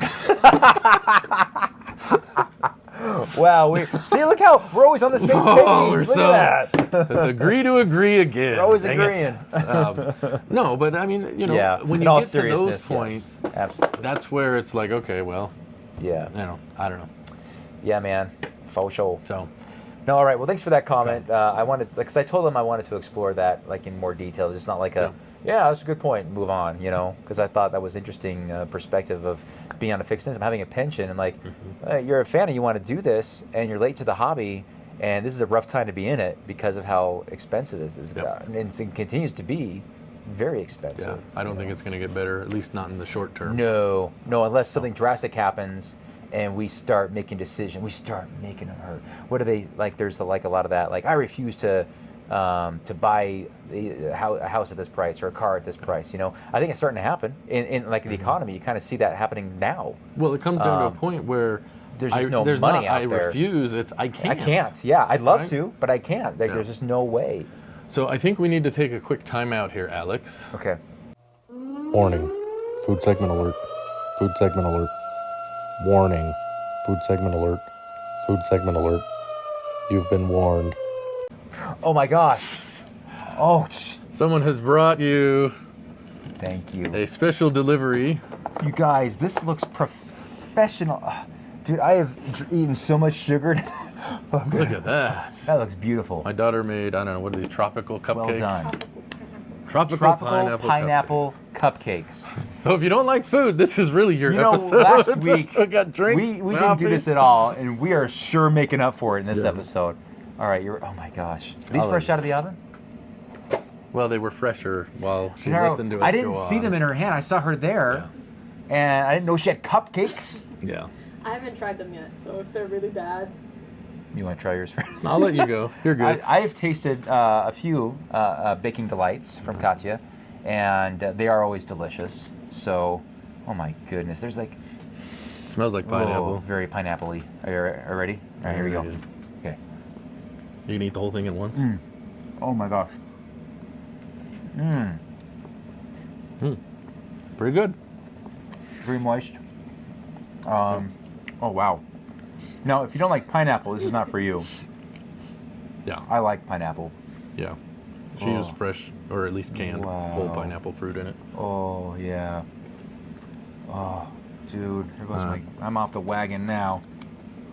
Wow, see, look how we're always on the same page. Oh, we're Look so- at that. Let's agree to agree again. We're always Dang it. agreeing. No, but I mean, you know, Yeah, when in you all get to those seriousness, points, yes. Absolutely. that's where it's like, okay, well, Yeah. you know, I don't know. Yeah, man. Faux show. So, No, all right. Well, thanks for that comment. I wanted, because I told them I wanted to explore that like in more detail. It's not like yeah, that's a good point. Move on, you know, because I thought that was interesting perspective of being on a fixed income, having a pension, and like you're a fan and you want to do this, and you're late to the hobby, and this is a rough time to be in it because of how expensive it is, Yep. and it continues to be very expensive. yeah, I don't think it's going to get better, at least not in the short term. No, unless something drastic happens and we start making decisions, we start making them hurt. What are they like? There's like a lot of that. Like I refuse to buy a house at this price or a car at this price. You know, I think it's starting to happen in like the economy. You kind of see that happening now. Well, it comes down to a point where there's just no there's money not, out I there. refuse. It's I can't. I can't. Yeah, I'd love Right? to, but I can't. Like Yeah. there's just no way. So I think we need to take a quick time out here, Alex. Okay. Warning. Food segment alert. Food segment alert. Warning. Food segment alert. Food segment alert. You've been warned. Oh my gosh. Oh, Someone has brought you thank you. a special delivery. You guys, this looks professional. Dude, I have eaten so much sugar. Look at that. That looks beautiful. My daughter made, I don't know, what are these, tropical cupcakes? Well done. Tropical Tropical pineapple cupcakes. So if you don't like food, this is really your You know, episode. last week we got drinks. we didn't do coffee. this at all, and we are sure making up for it in this Yeah. episode. All right, oh my gosh. Are these I'll fresh out of the oven? Well, they were fresher while she No, listened to us I didn't go see on. them in her hand. I saw her there, and I didn't know she had cupcakes. Yeah. I haven't tried them yet, so if they're really bad, You want to try yours first? I'll let you go. You're good. I have tasted a few baking delights from Katya, and they are always delicious. So, oh my goodness, there's like It smells like oh, pineapple. very pineapple-y. Are you ready? All right, here we go. Ready. Okay. You can eat the whole thing at once? Oh my gosh. Pretty good. Very moist. Oh wow. Now, if you don't like pineapple, this is not for you. Yeah. I like pineapple. Yeah. She Oh. used fresh, or at least canned, whole Wow. pineapple fruit in it. Oh yeah. Oh, dude, here goes I'm off the wagon now.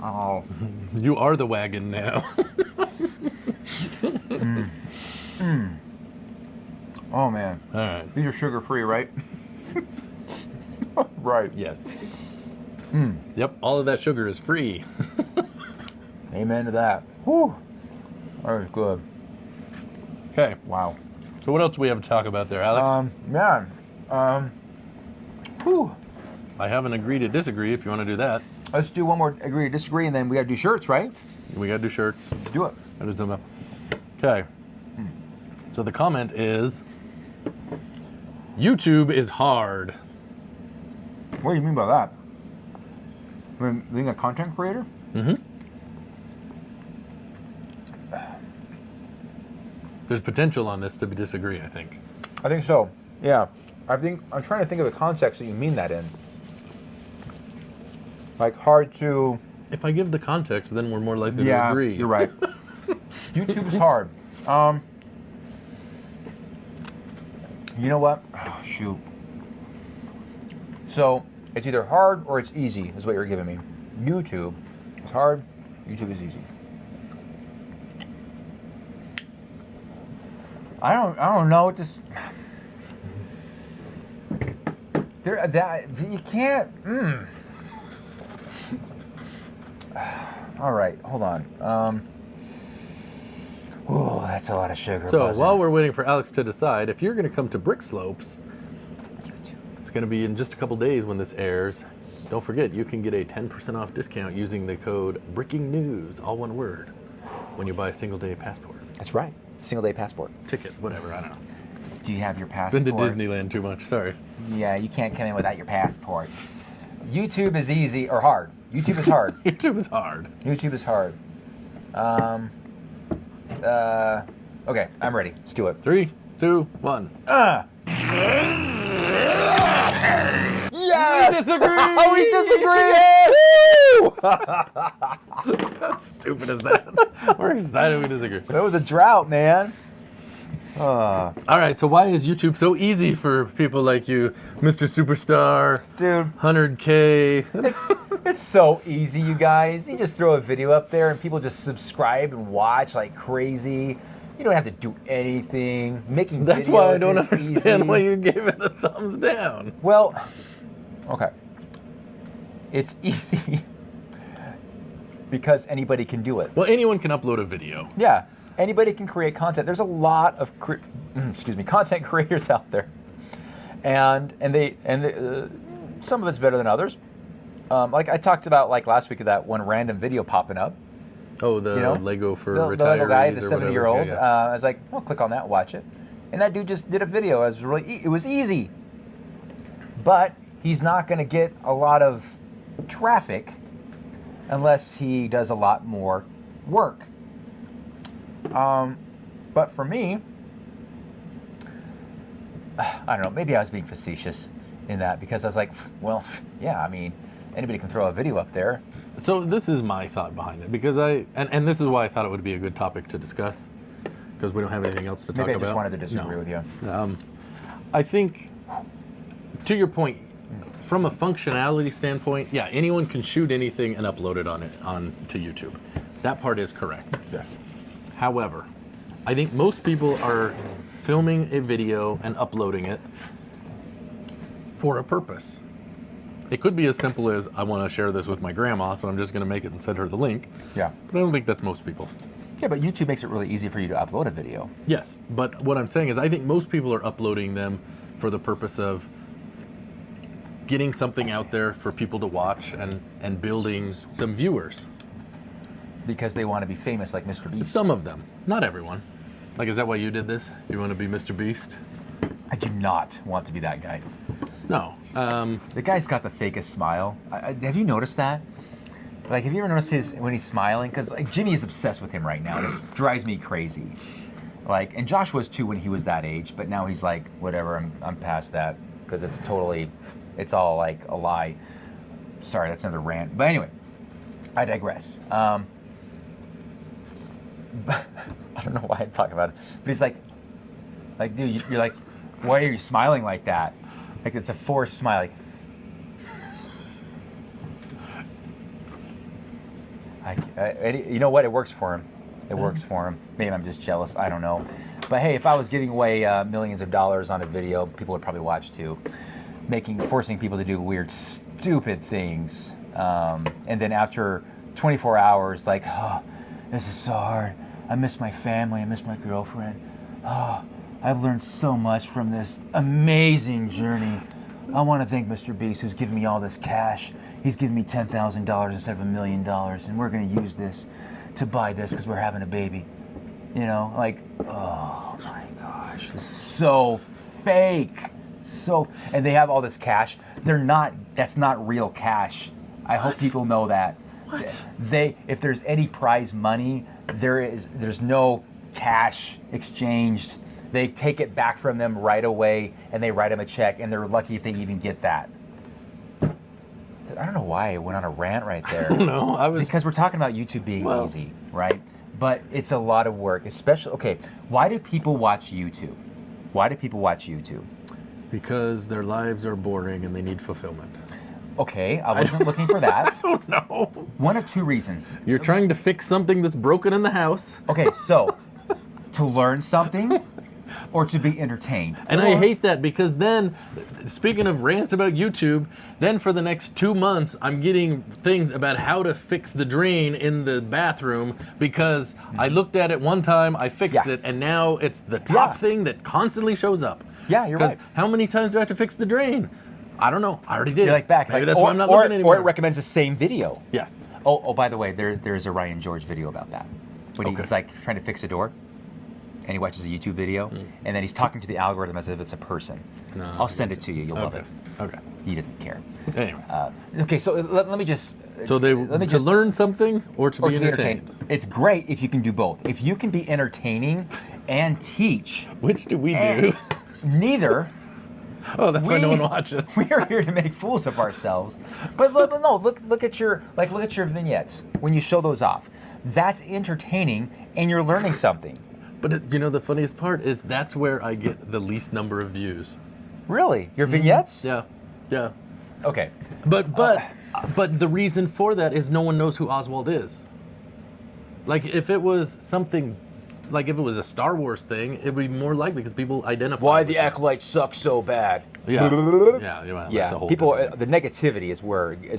Oh. You are the wagon now. Oh man. All right. These are sugar free, right? Right. Yes. Yep. All of that sugar is free. Amen to that. Whew. That was good. Okay. Wow. So what else do we have to talk about there, Alex? Whew. I haven't agreed to disagree if you want to do that. Let's do one more agree to disagree, and then we gotta do shirts, right? We got to do shirts. Do it. Gotta do some. Okay. So the comment is, YouTube is hard. What do you mean by that? I mean, being a content creator? There's potential on this to disagree, I think. I think so. Yeah. I think I'm trying to think of the context that you mean that in. Like hard to. If I give the context, then we're more likely to Yeah, agree. you're right. YouTube is hard. You know what? Oh, shoot. So it's either hard or it's easy, is what you're giving me. YouTube is hard. YouTube is easy. I don't know. Just there. That you can't. All right, hold on. Oh, that's a lot of sugar. So buzzing. while we're waiting for Alex to decide, if you're going to come to Brick Slopes, it's going to be in just a couple days when this airs. Don't forget, you can get a 10% off discount using the code BRICKINGNEWS, all one word, when you buy a single-day passport. That's right. Single day passport. Ticket, whatever, I don't know. Do you have your passport? Been to Disneyland too much, sorry. Yeah, you can't come in without your passport. YouTube is easy or hard. YouTube is hard. YouTube is hard. YouTube is hard. Okay, I'm ready. Let's do it. 3, 2, 1. Yes! We disagree! Oh, we disagree! How stupid is that? We're excited we disagree. That was a drought, man. All right, so why is YouTube so easy for people like you, Mr. Superstar, Dude, 100K? it's so easy, you guys. You just throw a video up there and people just subscribe and watch like crazy. You don't have to do anything. Making That's videos why I don't is understand easy. why you gave it a thumbs down. Well, okay. It's easy because anybody can do it. Well, anyone can upload a video. Yeah, anybody can create content. There's a lot of content creators out there, and some of it's better than others. Like I talked about like last week of that one random video popping up. Oh, the You know, Lego for the retirees Lego guy, the or 70-year-old. whatever. Yeah, I was like, "Well, click on that, watch it," and that dude just did a video. It was it was easy, but he's not going to get a lot of traffic unless he does a lot more work. But for me, I don't know. Maybe I was being facetious in that because I was like, well, yeah. I mean, anybody can throw a video up there. So this is my thought behind it because and this is why I thought it would be a good topic to discuss because we don't have anything else to talk about. Maybe I just wanted to disagree with you. I think, to your point, from a functionality standpoint, yeah, anyone can shoot anything and upload it onto YouTube. That part is correct. Yes. However, I think most people are filming a video and uploading it for a purpose. It could be as simple as, I want to share this with my grandma, so I'm just going to make it and send her the link. Yeah. But I don't think that's most people. Yeah, but YouTube makes it really easy for you to upload a video. Yes, but what I'm saying is I think most people are uploading them for the purpose of getting something out there for people to watch and building some viewers. Because they want to be famous like Mr. Beast. Some of them, not everyone. Like, is that why you did this? You want to be Mr. Beast? I do not want to be that guy. No. The guy's got the fakest smile. Have you noticed that? Like, have you ever noticed when he's smiling? Because like Jimmy is obsessed with him right now. This drives me crazy. Like, and Josh was too when he was that age, but now he's like, whatever. I'm past that because it's all like a lie. Sorry, that's another rant. But anyway, I digress. I don't know why I'm talking about it, but he's like, dude, you're like, why are you smiling like that? Like it's a forced smile. You know what? It works for him. It works for him. Maybe I'm just jealous. I don't know. But hey, if I was giving away millions of dollars on a video, people would probably watch too. Forcing people to do weird, stupid things, and then after 24 hours, like, oh, this is so hard. I miss my family. I miss my girlfriend. Oh, I've learned so much from this amazing journey. I want to thank Mr. Beast who's given me all this cash. He's given me $10,000 instead of $1 million, and we're going to use this to buy this because we're having a baby. You know, like, oh my gosh, it's so fake. And they have all this cash. That's not real cash. I hope people know that. What? If there's any prize money, there's no cash exchanged They take it back from them right away, and they write them a check, and they're lucky if they even get that. I don't know why I went on a rant right there. No, I was Because we're talking about YouTube being easy, right? But it's a lot of work, especially, okay, why do people watch YouTube? Why do people watch YouTube? because their lives are boring and they need fulfillment. Okay, I wasn't looking for that. Oh no. One of two reasons. You're trying to fix something that's broken in the house. Okay, so to learn something or to be entertained. And I hate that because then, speaking of rants about YouTube, then for the next 2 months, I'm getting things about how to fix the drain in the bathroom because I looked at it one time, I fixed Yeah. it, and now it's the top Yeah. thing that constantly shows up. Yeah, you're 'Cause right. how many times do I have to fix the drain? I don't know. I already did. You're like back. Maybe like, that's or, why I'm not or, looking anymore. Or it recommends the same video. Yes. Oh, by the way, there's a Ryan George video about that. When he's like trying to fix a door, and he watches a YouTube video, and then he's talking to the algorithm as if it's a person. No. I'll send it to you. You'll love Okay. it. Okay. He doesn't care. Anyway. Okay, so let me just. So let me to just learn something or to be entertained. It's great if you can do both. If you can be entertaining and teach, Which do we do? and neither. Oh, that's why no we- one watches. We are here to make fools of ourselves. But no, look at your vignettes when you show those off. That's entertaining, and you're learning something. But you know, the funniest part is that's where I get the least number of views. Really, your vignettes? Yeah. Yeah. Okay. But the reason for that is no one knows who Oswald is. Like if it was something, like if it was a Star Wars thing, it'd be more likely because people identify. Why with the it. acolytes suck so bad? Yeah. Yeah. Well, Yeah, That's a whole people. different The negativity is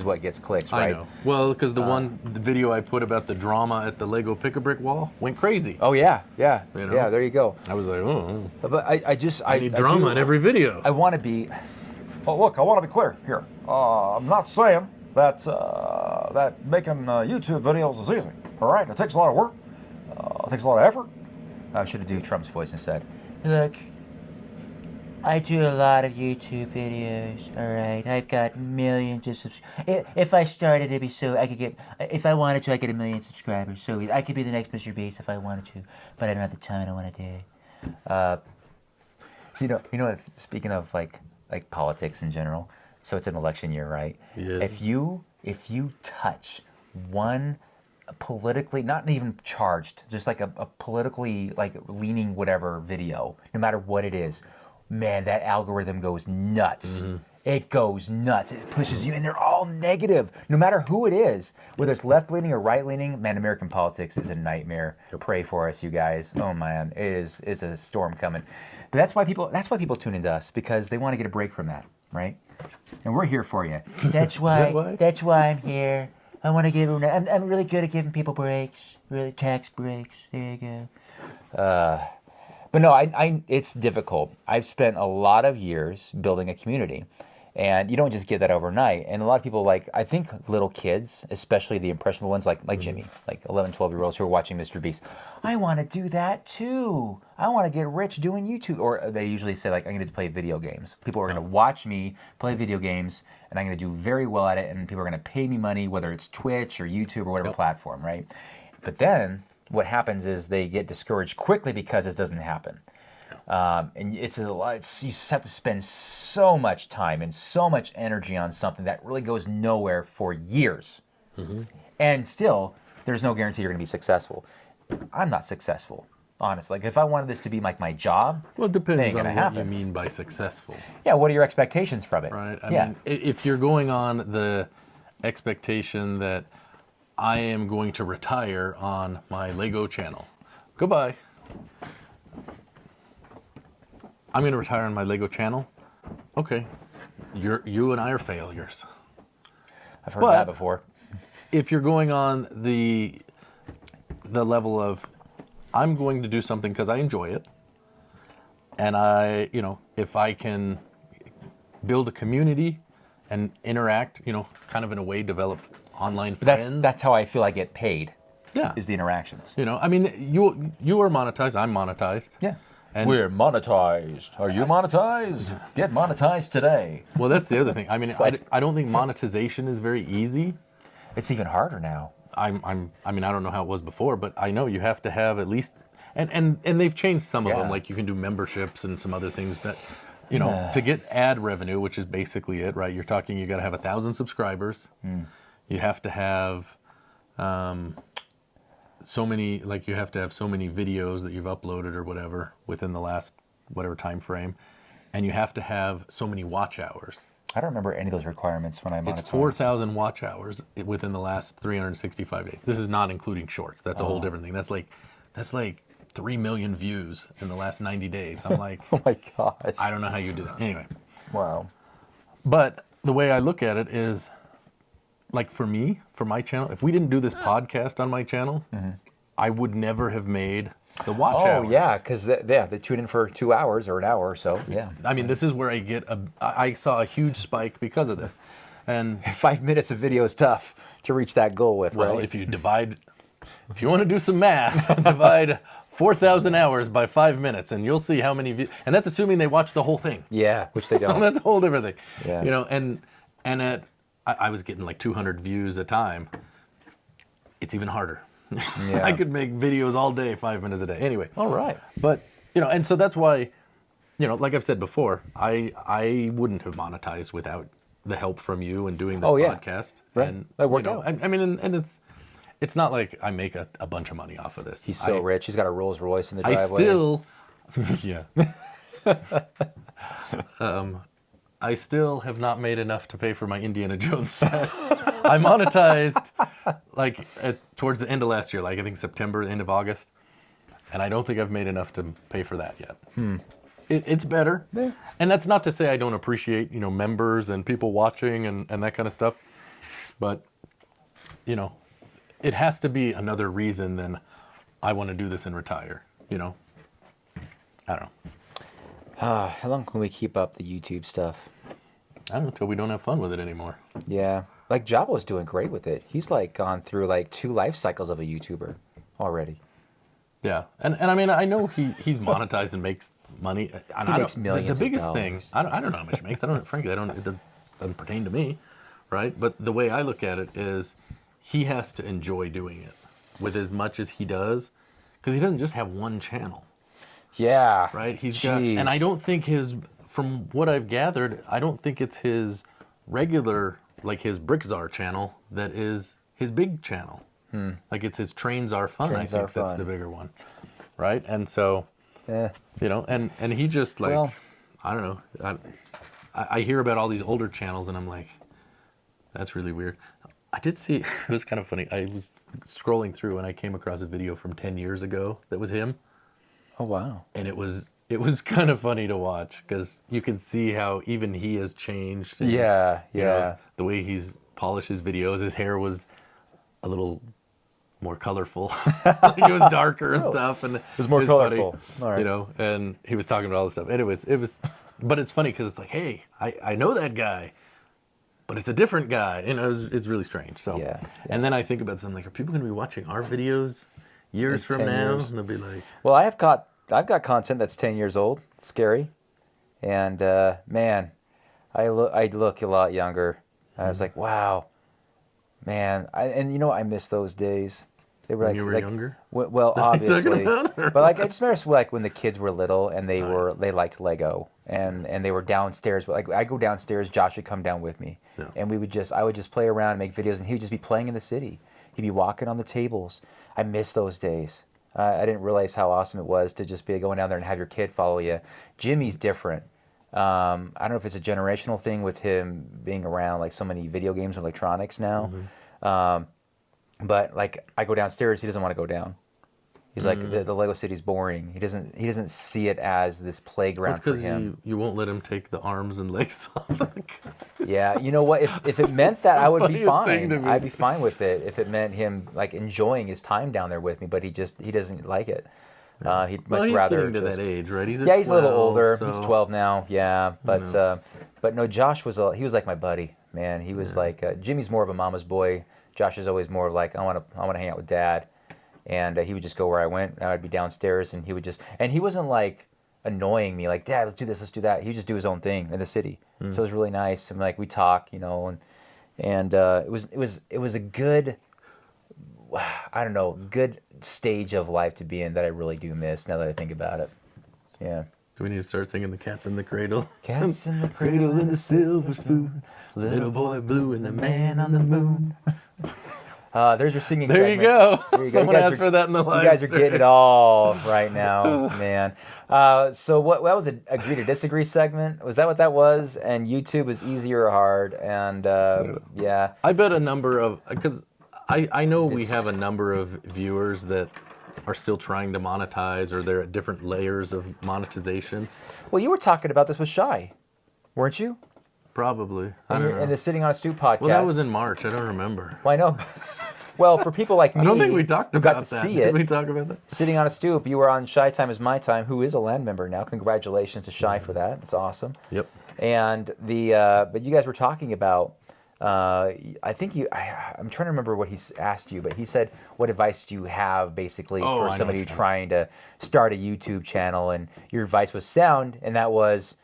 what gets clicks, I right? know. Well, because the video I put about the drama at the Lego Pick-a-Brick wall went crazy. Oh yeah. You know? Yeah. There you go. I was like, oh, But I need drama in every video. I want to be. Oh, look, I want to be clear here. I'm not saying that that making YouTube videos is easy. All right, it takes a lot of work. It takes a lot of effort. I should have do Trump's voice instead. Look, I do a lot of YouTube videos. All right, I've got millions of subscribers. If I started, it'd be so I could get. If I wanted to, I get 1 million subscribers. So I could be the next Mr. Beast if I wanted to, but I don't have the time. I don't want to do. So you know. Speaking of like politics in general, so it's an election year, right? Yeah. If you touch one politically, not even charged, just like a politically like leaning whatever video, no matter what it is, man, that algorithm goes nuts. It goes nuts. It pushes you, and they're all negative, no matter who it is, whether it's left leaning or right leaning. Man, American politics is a nightmare. Pray for us, you guys. Oh man, it's a storm coming. But that's why people tune into us, because they want to get a break from that, right? And we're here for you. That's why. That's why I'm here. I want to give. I'm really good at giving people breaks. Really, tax breaks. There you go. But no, it's difficult. I've spent a lot of years building a community, and you don't just get that overnight. And a lot of people, like, I think little kids, especially the impressionable ones, like Jimmy, like 11, 12-year-olds who are watching Mr. Beast, I want to do that too. I want to get rich doing YouTube. Or they usually say, like, I'm going to play video games. People are going to watch me play video games, and I'm going to do very well at it, and people are going to pay me money, whether it's Twitch or YouTube or whatever platform, right? But then what happens is they get discouraged quickly because it doesn't happen. And it's a lot. You just have to spend so much time and so much energy on something that really goes nowhere for years. And still, there's no guarantee you're going to be successful. I'm not successful, honestly. Like, if I wanted this to be like my job, Well, it depends ain't on gonna what happen. you mean by successful, yeah, what are your expectations from it? right? I yeah. mean, if you're going on the expectation that I am going to retire on my Lego channel, goodbye. I'm going to retire on my Lego channel. Okay, you and I are failures. I've heard but- that before. If you're going on the level of I'm going to do something because I enjoy it, and if I can build a community and interact, kind of in a way, develop online friends. That's how I feel I get paid, yeah. is the interactions. I mean, you are monetized. I'm monetized. Yeah. And- We're monetized. Are you monetized? Get monetized today. Well, that's the other thing. I mean, It's like- I don't think monetization is very easy. It's even harder now. I mean, I don't know how it was before, but I know you have to have at least And they've changed some of them. Yeah. Like you can do memberships and some other things, but you know, to get ad revenue, which is basically it, right? You're talking, you got to have 1,000 subscribers. You have to have so many, like you have to have so many videos that you've uploaded or whatever within the last whatever time frame, and you have to have so many watch hours. I don't remember any of those requirements when I monetized. It's 4,000 watch hours within the last 365 days. This is not including shorts. That's a whole different thing. That's like 3 million views in the last 90 days. I'm like, Oh my gosh. I don't know how you do that. Anyway, Wow. but the way I look at it is, like for me, for my channel, if we didn't do this podcast on my channel, I would never have made the watch Oh hours. yeah, because they tune in for 2 hours or an hour or so. Yeah. I mean, this is where I saw a huge spike because of this. And 5 minutes of video is tough to reach that goal with, well, right? if you want to do some math, divide 4,000 hours by 5 minutes, and you'll see how many views. And that's assuming they watch the whole thing. Yeah, which they don't. That's a whole different thing. Yeah. You know, and I was getting like 200 views a time. It's even harder. Yeah. I could make videos all day, 5 minutes a day. Anyway. All right. But, you know, and so that's why, you know, like I've said before, I wouldn't have monetized without the help from you and doing this podcast. Right. And, That worked you know, out. I mean, and it's not like I make a bunch of money off of this. He's so rich. He's got a Rolls Royce in the I driveway. still, yeah. I still have not made enough to pay for my Indiana Jones set. I monetized like towards the end of last year, like I think September, end of August, and I don't think I've made enough to pay for that yet. It's better, and that's not to say I don't appreciate, you know, members and people watching and that kind of stuff, but you know, it has to be another reason than I want to do this and retire. You know, I don't know. How long can we keep up the YouTube stuff? I don't know until we don't have fun with it anymore. Yeah. Like Jabo's doing great with it. He's like gone through like 2 life cycles of a YouTuber already. Yeah, and I mean, I know he's monetized and makes money. And He makes millions The of biggest thing, dollars. I don't know how much he makes. Frankly, it doesn't pertain to me, right? But the way I look at it is, he has to enjoy doing it with as much as he does, because he doesn't just have one channel, Yeah. right? He's got, and I don't think from what I've gathered, I don't think it's his regular, like his Brickzar channel that is his big channel. Like it's his Trains Are Fun. Trains I Are think that's Fun. the bigger one, right? And so, Yeah. you know, and he just like, Well- I don't know. I hear about all these older channels, and I'm like, that's really weird. I did see, it was kind of funny. I was scrolling through, and I came across a video from 10 years ago that was him, Oh wow. and it was kind of funny to watch because you can see how even he has changed. And, Yeah. you Yeah. know, the way he's polished his videos, his hair was a little more colorful. Like it was darker and stuff, and it was more funny, colorful. All right. you know. And he was talking about all this stuff. Anyways, it was, but it's funny because it's like, hey, I know that guy, but it's a different guy. You know, it's really strange. So Yeah, And then I think about something like, are people going to be watching our videos years In from 10 now? years. And they'll be like, Well, I've got content that's 10 years old. It's scary. And man, I look a lot younger. I was like, wow. Man, and you know, I miss those days. They were When like, you were like younger? Well, Are you talking obviously, about, or but like I just remember like when the kids were little and they liked Lego and they were downstairs. But like I go downstairs, Josh would come down with me, Yeah. and I would just play around and make videos, and he would just be playing in the city. He'd be walking on the tables. I miss those days. I didn't realize how awesome it was to just be going down there and have your kid follow you. Jimmy's different. I don't know if it's a generational thing with him being around like so many video games and electronics now. But like I go downstairs, he doesn't want to go down. He's like the Lego City's boring. He doesn't see it as this playground that's for because him. you won't let him take the arms and legs off. Yeah, you know what? If it meant that, I would be funniest thing fine. to me. I'd be fine with it if it meant him like enjoying his time down there with me. But he doesn't like it. He'd much Well, he's rather getting to just. that age, right? He's Yeah, he's a little 12, older. so- He's 12 now. Yeah, but no, Josh he was like my buddy, man. He was like Jimmy's more of a mama's boy. Josh is always more of like I want to hang out with dad, and he would just go where I went. I'd be downstairs, and he wasn't like annoying me like, Dad, let's do this, let's do that. He would just do his own thing in the city. So it was really nice. And like we talk, you know, and it was a good I don't know, good stage of life to be in that I really do miss now that I think about it. Yeah. Do we need to start singing the Cats in the Cradle? Cats in the cradle and the silver spoon, little boy blue and the man on the moon. There's your singing There you segment. go. There you go. Someone You guys asked for that in the You live guys are stream. getting it all right now, man. So what? That was a agree to disagree segment. Was that what that was? And YouTube is easy or hard? And yeah, I bet a number of, because I know we have a number of viewers that are still trying to monetize, or they're at different layers of monetization. well, you were talking about this with Shy, weren't you? Probably. I don't know. In the Sitting on a Stoop podcast. Well, that was in March. I don't remember. Well, I know. Well, for people like me, I don't think we talked who about got to that. see Did it. we talk about that? Sitting on a Stoop, you were on Shy Time is My Time, who is a land member now. Congratulations to Shy for that. It's awesome. Yep. And but you guys were talking about. I think I'm trying to remember what he asked you, but he said, "What advice do you have, basically, Oh, I for know somebody what you mean. trying to start a YouTube channel?" And your advice was sound, and that was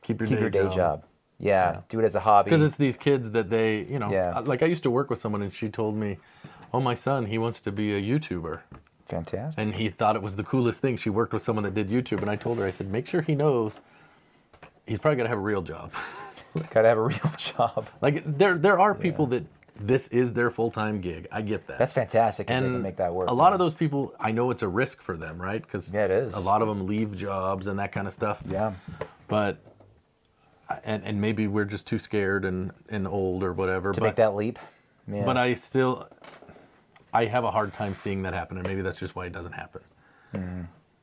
Keep your day job. Yeah, do it as a hobby. Because it's these kids that they, Yeah. like I used to work with someone and she told me, oh, my son, he wants to be a YouTuber. fantastic. And he thought it was the coolest thing. She worked with someone that did YouTube. And I told her, I said, make sure he knows he's probably got to have a real job. Got to have a real job. Like there are people that this is their full-time gig. I get that. That's fantastic. If they can And make that work. a lot of those people, I know it's a risk for them, right? Because Yeah, it is. a lot of them leave jobs and that kind of stuff. Yeah. But and maybe we're just too scared and old or whatever. To but, make that leap. Yeah. But I have a hard time seeing that happen, and maybe that's just why it doesn't happen.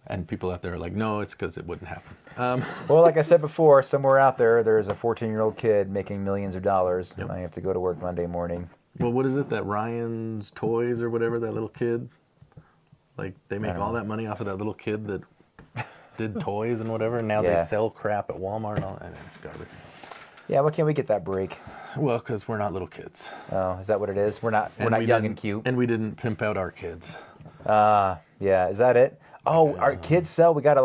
And people out there are like, no, it's because it wouldn't happen. Well, like I said before, somewhere out there's a 14-year-old kid making millions of dollars, and I have to go to work Monday morning. Well, what is it, that Ryan's Toys or whatever, that little kid? Like, they make all that money off of that little kid that did toys and whatever, and now Yeah. they sell crap at Walmart and all that. It's garbage. Yeah, why can't we get that break? Well, because we're not little kids. Oh, is that what it is? We're not we young didn't- and cute. And we didn't pimp out our kids. Yeah, is that it? Oh, our kids sell. We gotta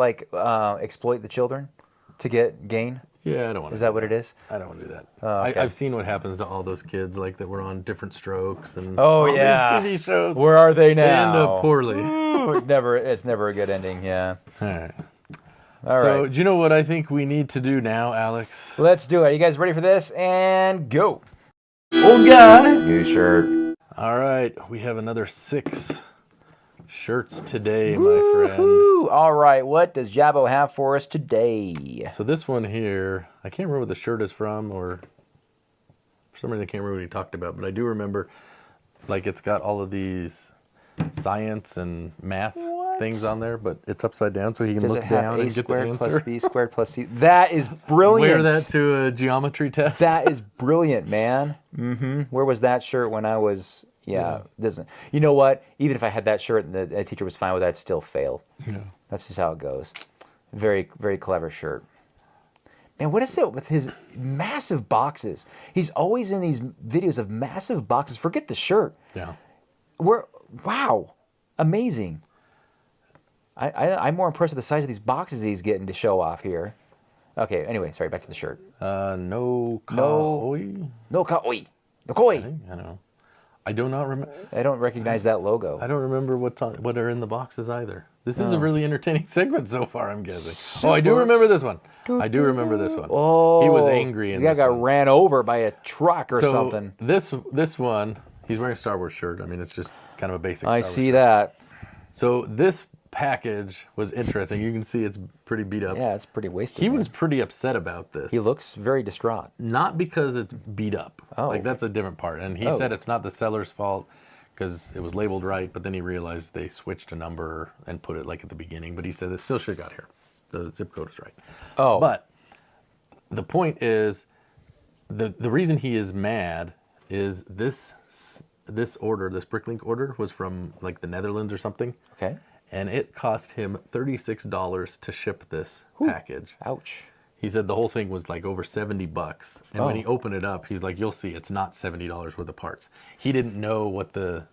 exploit the children to get gain. Yeah, I don't want to. Is that what it is? I don't want to do that. okay. I've seen what happens to all those kids, like that were on Different Strokes and Oh, all yeah. these TV shows. Where are they They end now? up poorly. It's never a good ending. Yeah. All right. All So, right. do you know what I think we need to do now, Alex? Let's do it. Are you guys ready for this? And go. Old guy. New shirt. All right, we have another 6 shirts today, my friend. Woo! All right. What does Jabbo have for us today? So this one here, I can't remember what the shirt is from, or for some reason I can't remember what he talked about, but I do remember, like, it's got all of these science and math things on there, but it's upside down, so he can Does look it have down a and get the squared plus answer. b squared plus c? That is brilliant. Wear that to a geometry test. That is brilliant, man. Where was that shirt when I was? Yeah, doesn't. You know what? Even if I had that shirt and the teacher was fine with that, I'd still fail. Yeah. That's just how it goes. Very, very clever shirt. Man, what is it with his massive boxes? He's always in these videos of massive boxes. Forget the shirt. Yeah. Wow, amazing. I'm more impressed with the size of these boxes he's getting to show off here. Okay, anyway, sorry, back to the shirt. No. No koi. No koi. I don't know. I do not remember. I don't recognize that logo. I don't remember what are in the boxes either. This is a really entertaining segment so far, I'm guessing. Oh, I do remember this one. I do remember this one. Oh, He was angry in the guy this got one. ran over by a truck or So something. this one, he's wearing a Star Wars shirt. I mean, it's just kind of a basic Star I Wars see shirt. that. So this package was interesting. You can see it's pretty beat up. Yeah, it's pretty wasted. He man. was pretty upset about this. He looks very distraught. Not because it's beat up. Oh. Like, that's a different part. And he Oh. said it's not the seller's fault because it was labeled right, but then he realized they switched a number and put it like at the beginning. But he said it still should have got here. The zip code is right. Oh, But the point is, the reason he is mad is this order, this Bricklink order, was from like the Netherlands or something. okay. And it cost him $36 to ship this package. Ouch. He said the whole thing was like over $70. And when Oh. he opened it up, he's like, you'll see, it's not $70 worth of parts. He didn't know what the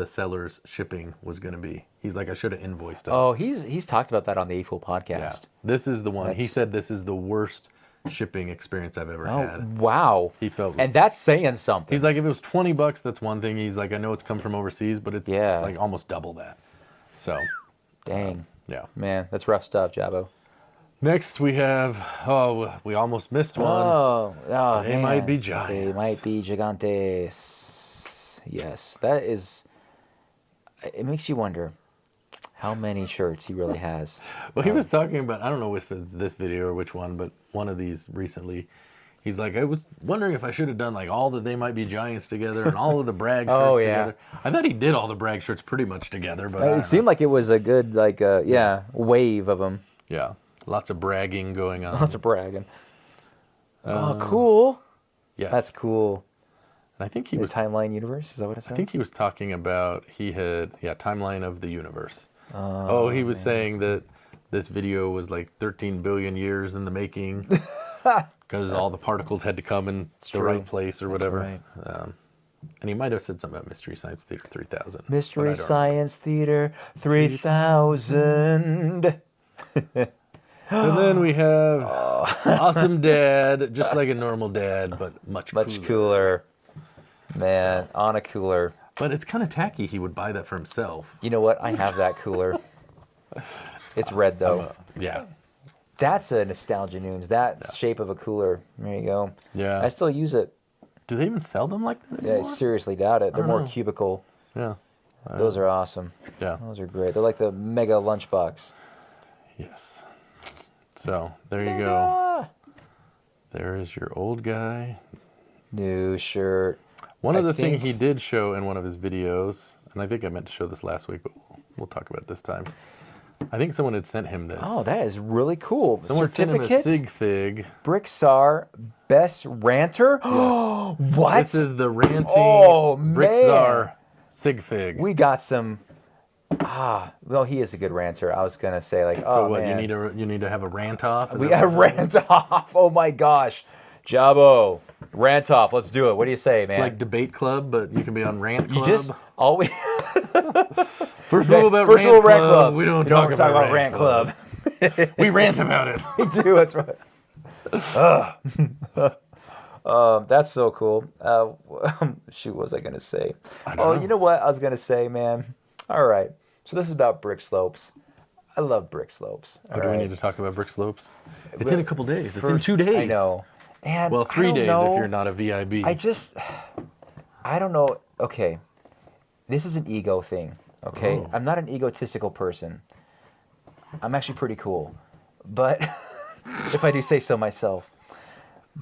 seller's shipping was going to be. He's like, I should have invoiced him. Oh, he's talked about that on the A-Fool podcast. Yeah. This is the one. He That's- said this is the worst shipping experience I've ever Oh, had. wow. He felt, And that's saying something. he's like, if it was $20, that's one thing. He's like, I know it's come from overseas, but it's Yeah. like almost double that. So, Dang. yeah. Man, that's rough stuff, Jabbo. Next we have, we almost missed one. Oh, They man. might be They giants. might be gigantes. Yes, that is. It makes you wonder how many shirts he really has. Well, he was talking about, I don't know if it's this video or which one, but one of these recently. He's like, I was wondering if I should have done like all the They Might Be Giants together and all of the brag shirts Oh, yeah. together. I thought he did all the brag shirts pretty much together, but I It don't seemed know. like it was a good, wave of them. Yeah, lots of bragging going on. Lots of bragging. Oh, cool. Yes, That's cool. And I think he The was. timeline universe, is that what it says? I think he was talking about timeline of the universe. Oh, he was saying that this video was like 13 billion years in the making because all the particles had to come in the true. right place or whatever. right. And he might have said something about Mystery Science Theater 3000. but I Mystery don't Science Theater 3000. And then we have Awesome Dad, just like a normal dad, but much Much cooler. Man, on a cooler. But it's kind of tacky. He would buy that for himself. You know what? I have that cooler. It's red though. Yeah, That's a nostalgia news. That shape of a cooler. There you go. yeah. I still use it. Do they even sell them like that Yeah, I anymore? seriously doubt it. They're don't more know. cubicle. Yeah, Those are awesome. yeah. Those are great. They're like the mega lunchbox. Yes. So there you go. There is your old guy. New shirt. One I other thing think- he did show in one of his videos, and I think I meant to show this last week, but we'll talk about it this time. I think someone had sent him this. Oh, that is really cool. Someone sent him a Certificate. sig fig. Bricksar Best Ranter. What? This is the ranting Oh, Brickzar man. sig fig. We got some. Well, he is a good ranter. I was gonna say like, So oh what? man, You need to have a rant off. Is we that got what it is? rant off. Oh my gosh, Jabbo, rant off. Let's do it. What do you say, man? It's like debate club, but you can be on rant you club. just always First rule about first rant, rule rant club, club. We don't talk about rant club. We rant about it. We do. That's right. That's so cool. Shoot, what was I gonna say? don't Oh, know. you know what I was gonna say, man. All right. So this is about brick slopes. I love brick slopes. Oh, do we need to talk about Brick Slopes? It's Well, in a couple days. It's in First- 2 days. I know. And Well, I 3 don't days know. if you're not a VIB. I don't know. Okay. This is an ego thing. Okay. Oh. I'm not an egotistical person. I'm actually pretty cool. But if I do say so myself.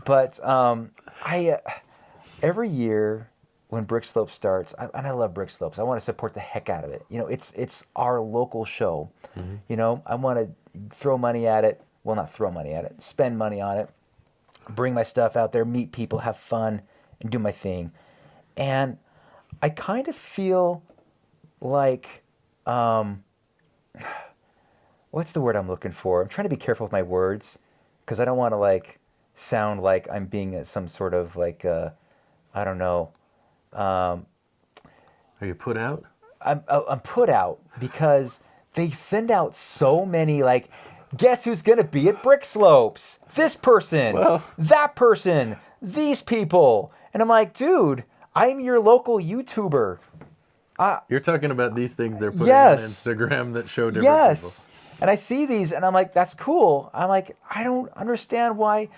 But every year when Brick Slopes starts, and I love Brick Slopes, I want to support the heck out of it. You know, it's our local show. You know, I want to throw money at it. Well, not throw money at it. Spend money on it. Bring my stuff out there, meet people, have fun, and do my thing. And I kind of feel like, what's the word I'm looking for? I'm trying to be careful with my words because I don't want to like sound like I'm being some sort of like, I don't know. Are you put out? I'm put out because they send out so many like, guess who's gonna be at Brick Slopes? This person, Well- that person, these people, and I'm like, dude, I'm your local YouTuber. You're talking about these things they're putting Yes. on Instagram that show different Yes, and I see these, and I'm like, that's cool. I'm like, I don't understand why.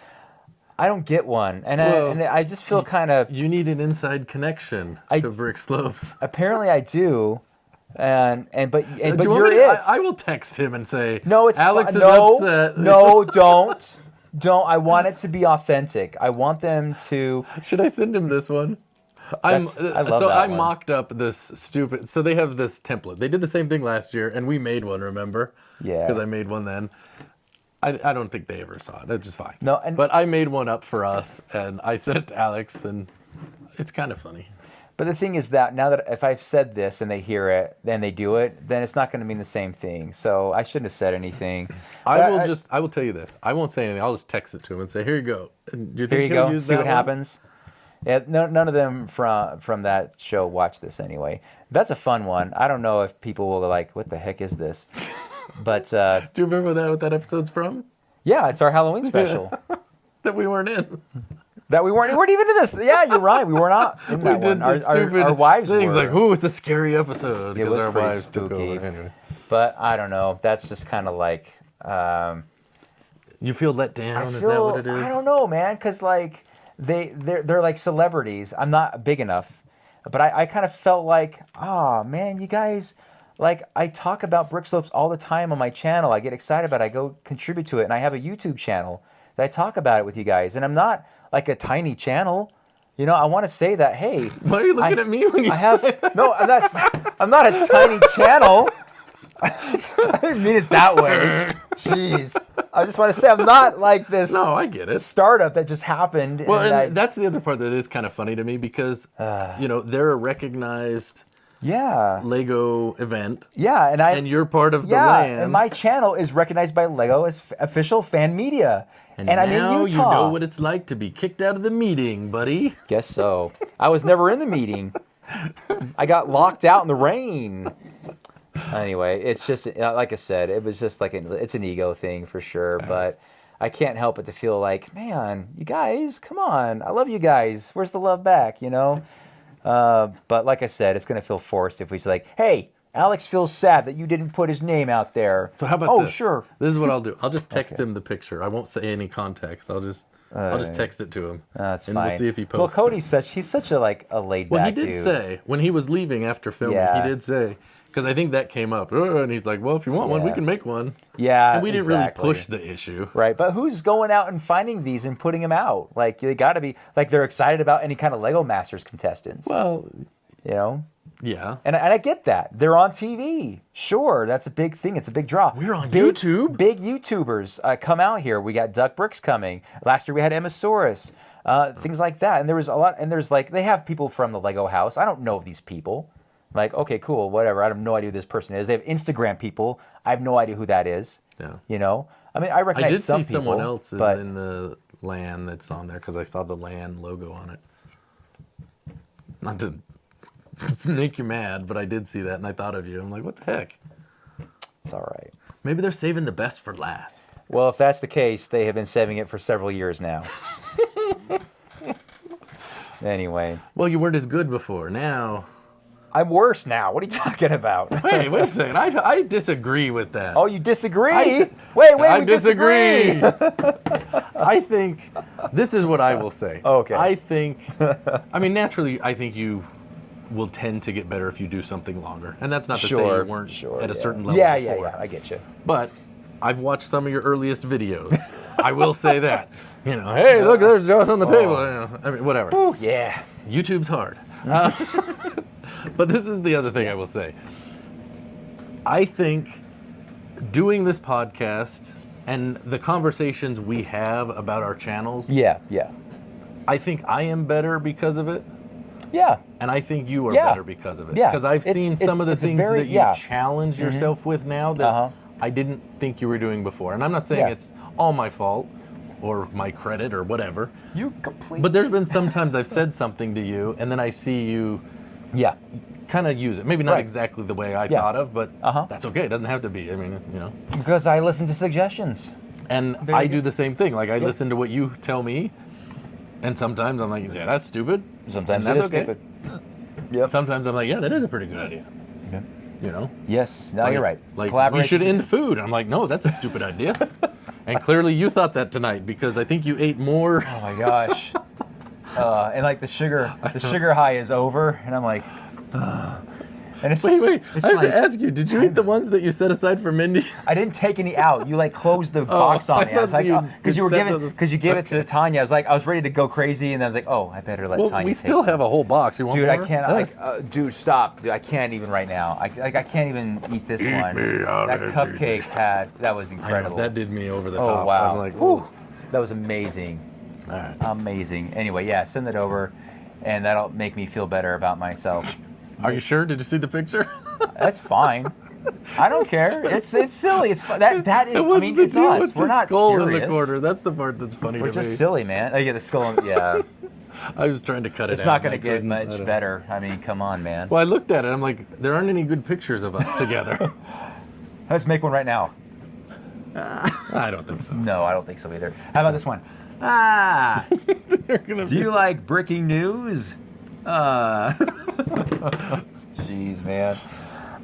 I don't get one, and Well, I just feel kind of. people. You need an inside connection to Brick Slopes. Apparently, I do, but Do but you want you're me to- it. I will text him and say, No, it's Alex is no, upset. No, don't. I want it to be authentic. I want them to. Should I send him this one? I love that I one. mocked up this stupid. So they have this template. They did the same thing last year, and we made one. Remember? Yeah. Because I made one then. I don't think they ever saw it. That's just fine. No, and- but I made one up for us, and I sent it to Alex, and it's kind of funny. But the thing is that now that if I've said this and they hear it, then they do it, then it's not going to mean the same thing. So I shouldn't have said anything. I But will tell you this. I won't say anything. I'll just text it to him and say, "Here you go." And do you Here think you he'll go. use See that what one? happens. Yeah, none of them from that show watch this anyway. That's a fun one. I don't know if people will like, what the heck is this? But Do you remember what that episode's from? yeah, it's our Halloween special. that we weren't in. That we weren't even in this. Yeah, you're right. We were not in We that did one. the stupid Our wives things were. like, "Ooh, it's a scary episode," It because was our pretty wives took spooky. over. Anyway, But I don't know. That's just kind of like. you feel let down? I Is feel, that what it is? I don't know, man, because like they're like celebrities. I'm not big enough, but I kind of felt like, man, you guys, like I talk about Brick Slopes all the time on my channel. I get excited about it. I go contribute to it, and I have a YouTube channel that I talk about it with you guys. And I'm not like a tiny channel, you know. I want to say that, hey, Why are you looking at me when you I have say that? no. I'm not a tiny channel. I didn't mean it that way. Jeez. I just want to say I'm not like this No, I get it. startup that just happened. Well, and I- that's the other part that is kind of funny to me because, they're a recognized yeah. Lego event, Yeah. and you're part of the yeah, land. and my channel is recognized by Lego as official fan media. And I'm now in you Utah. know what it's like to be kicked out of the meeting, buddy. Guess so. I was never in the meeting. I got locked out in the rain. Anyway, it's just like I said, it was just like it's an ego thing for sure. But I can't help but to feel like, man, you guys, come on, I love you guys. Where's the love back? You know. But like I said, it's gonna feel forced if we say like, hey, Alex feels sad that you didn't put his name out there. So how about this? Sure. This is what I'll do. I'll just text him the picture. I won't say any context. I'll just text it to him. That's and fine. we'll see if he posts. Well, it. he's such a like a laid Well, back he did dude. say when he was leaving after filming, Yeah. he did say, because I think that came up, and he's like, "Well, if you want one, we Yeah. can make one." Yeah, And we didn't exactly. really push the issue. Right, but who's going out and finding these and putting them out? Like they got to be like they're excited about any kind of Lego Masters contestants. Well, you know, yeah. and I get that they're on TV. Sure, that's a big thing. It's a big draw. We're on big, YouTube. Big YouTubers come out here. We got Duck Bricks coming. Last year we had Emmasaurus. Things like that. And there was a lot. And there's like they have people from the Lego house. I don't know these people. Like, okay, cool, whatever. I have no idea who this person is. They have Instagram people. I have no idea who that is. Yeah. You know, I mean, I I recognize did some see people, someone else is but in the LAN that's on there because I saw the LAN logo on it. Not to make you mad, but I did see that and I thought of you. I'm like, what the heck? it's all right. Maybe they're saving the best for last. Well, if that's the case, they have been saving it for several years now. Anyway, Well, you weren't as good before. Now, I'm worse now. What are you talking about? wait a second. I disagree with that. Oh, you disagree? I- wait, I we disagree. I think this is what I will say. Okay. I think, I mean, naturally, I think you will tend to get better if you do something longer, and that's not to say you weren't at a certain level Yeah, before. yeah, I get you. But I've watched some of your earliest videos. I will say that. You know, hey, look, there's Josh on the table. You know, I mean, whatever. Ooh, yeah. YouTube's hard. But this is the other thing I will say. I think doing this podcast and the conversations we have about our channels, Yeah. I think I am better because of it. Yeah. And I think you are Yeah. better because of it. Yeah. Because I've It's- seen it's- some of the it's a things very- that you yeah. challenge yourself with now that Uh-huh. I didn't think you were doing before. And I'm not saying Yeah. it's all my fault or my credit or whatever. You complete. But there's been sometimes I've said something to you and then I see you yeah. kind of use it. Maybe not Right. exactly the way I Yeah. thought of, but Uh-huh. that's okay. It doesn't have to be. I mean, you know. Because I listen to suggestions. And There I you do go. the same thing. Like I listen to what you tell me, and sometimes I'm like, yeah, that's stupid. Sometimes And it that's is okay. stupid. Yep. Sometimes I'm like, yeah, that is a pretty good idea. Yep. You know. Yes. No, Like- you're right. Like we Collaboration should end food. I'm like, no, that's a stupid idea. And clearly you thought that tonight because I think you ate more. Oh my gosh. And like the sugar high is over, and I'm like, and it's Wait. It's I have like, to ask you, did you eat the ones that you set aside for Mindy? I didn't take any out. You like closed the box on I me. I was thought like, you because you were set giving, those- because you gave it to Tanya. I was ready to go crazy, and then I was like, oh, I better let Well, Tanya. we take still some. have a whole box. You want Dude, more? I can't. Dude, stop. Dude, I can't even right now. I can't even eat this one. me out That of cupcake that was I know, incredible. that did me over the Oh top. wow. I'm like, Whew. ooh. That was amazing. All right. Amazing. Anyway, yeah, send that over, and that'll make me feel better about myself. Are you sure? Did you see the picture? That's fine. I don't care. It's silly. It's fun. That is. I What's mean, the it's deal us. with We're the not skull serious. in the corner. That's the part that's funny We're to just me. silly, man. Oh, yeah, the skull. Yeah, I was trying to cut it it's out. not and going I to get couldn't. I much don't- better. I mean, come on, man. Well, I looked at it. I'm like, there aren't any good pictures of us together. Let's make one right now. I don't think so. No, I don't think so either. How about this one? Ah, They're gonna do you like breaking news? Jeez, man.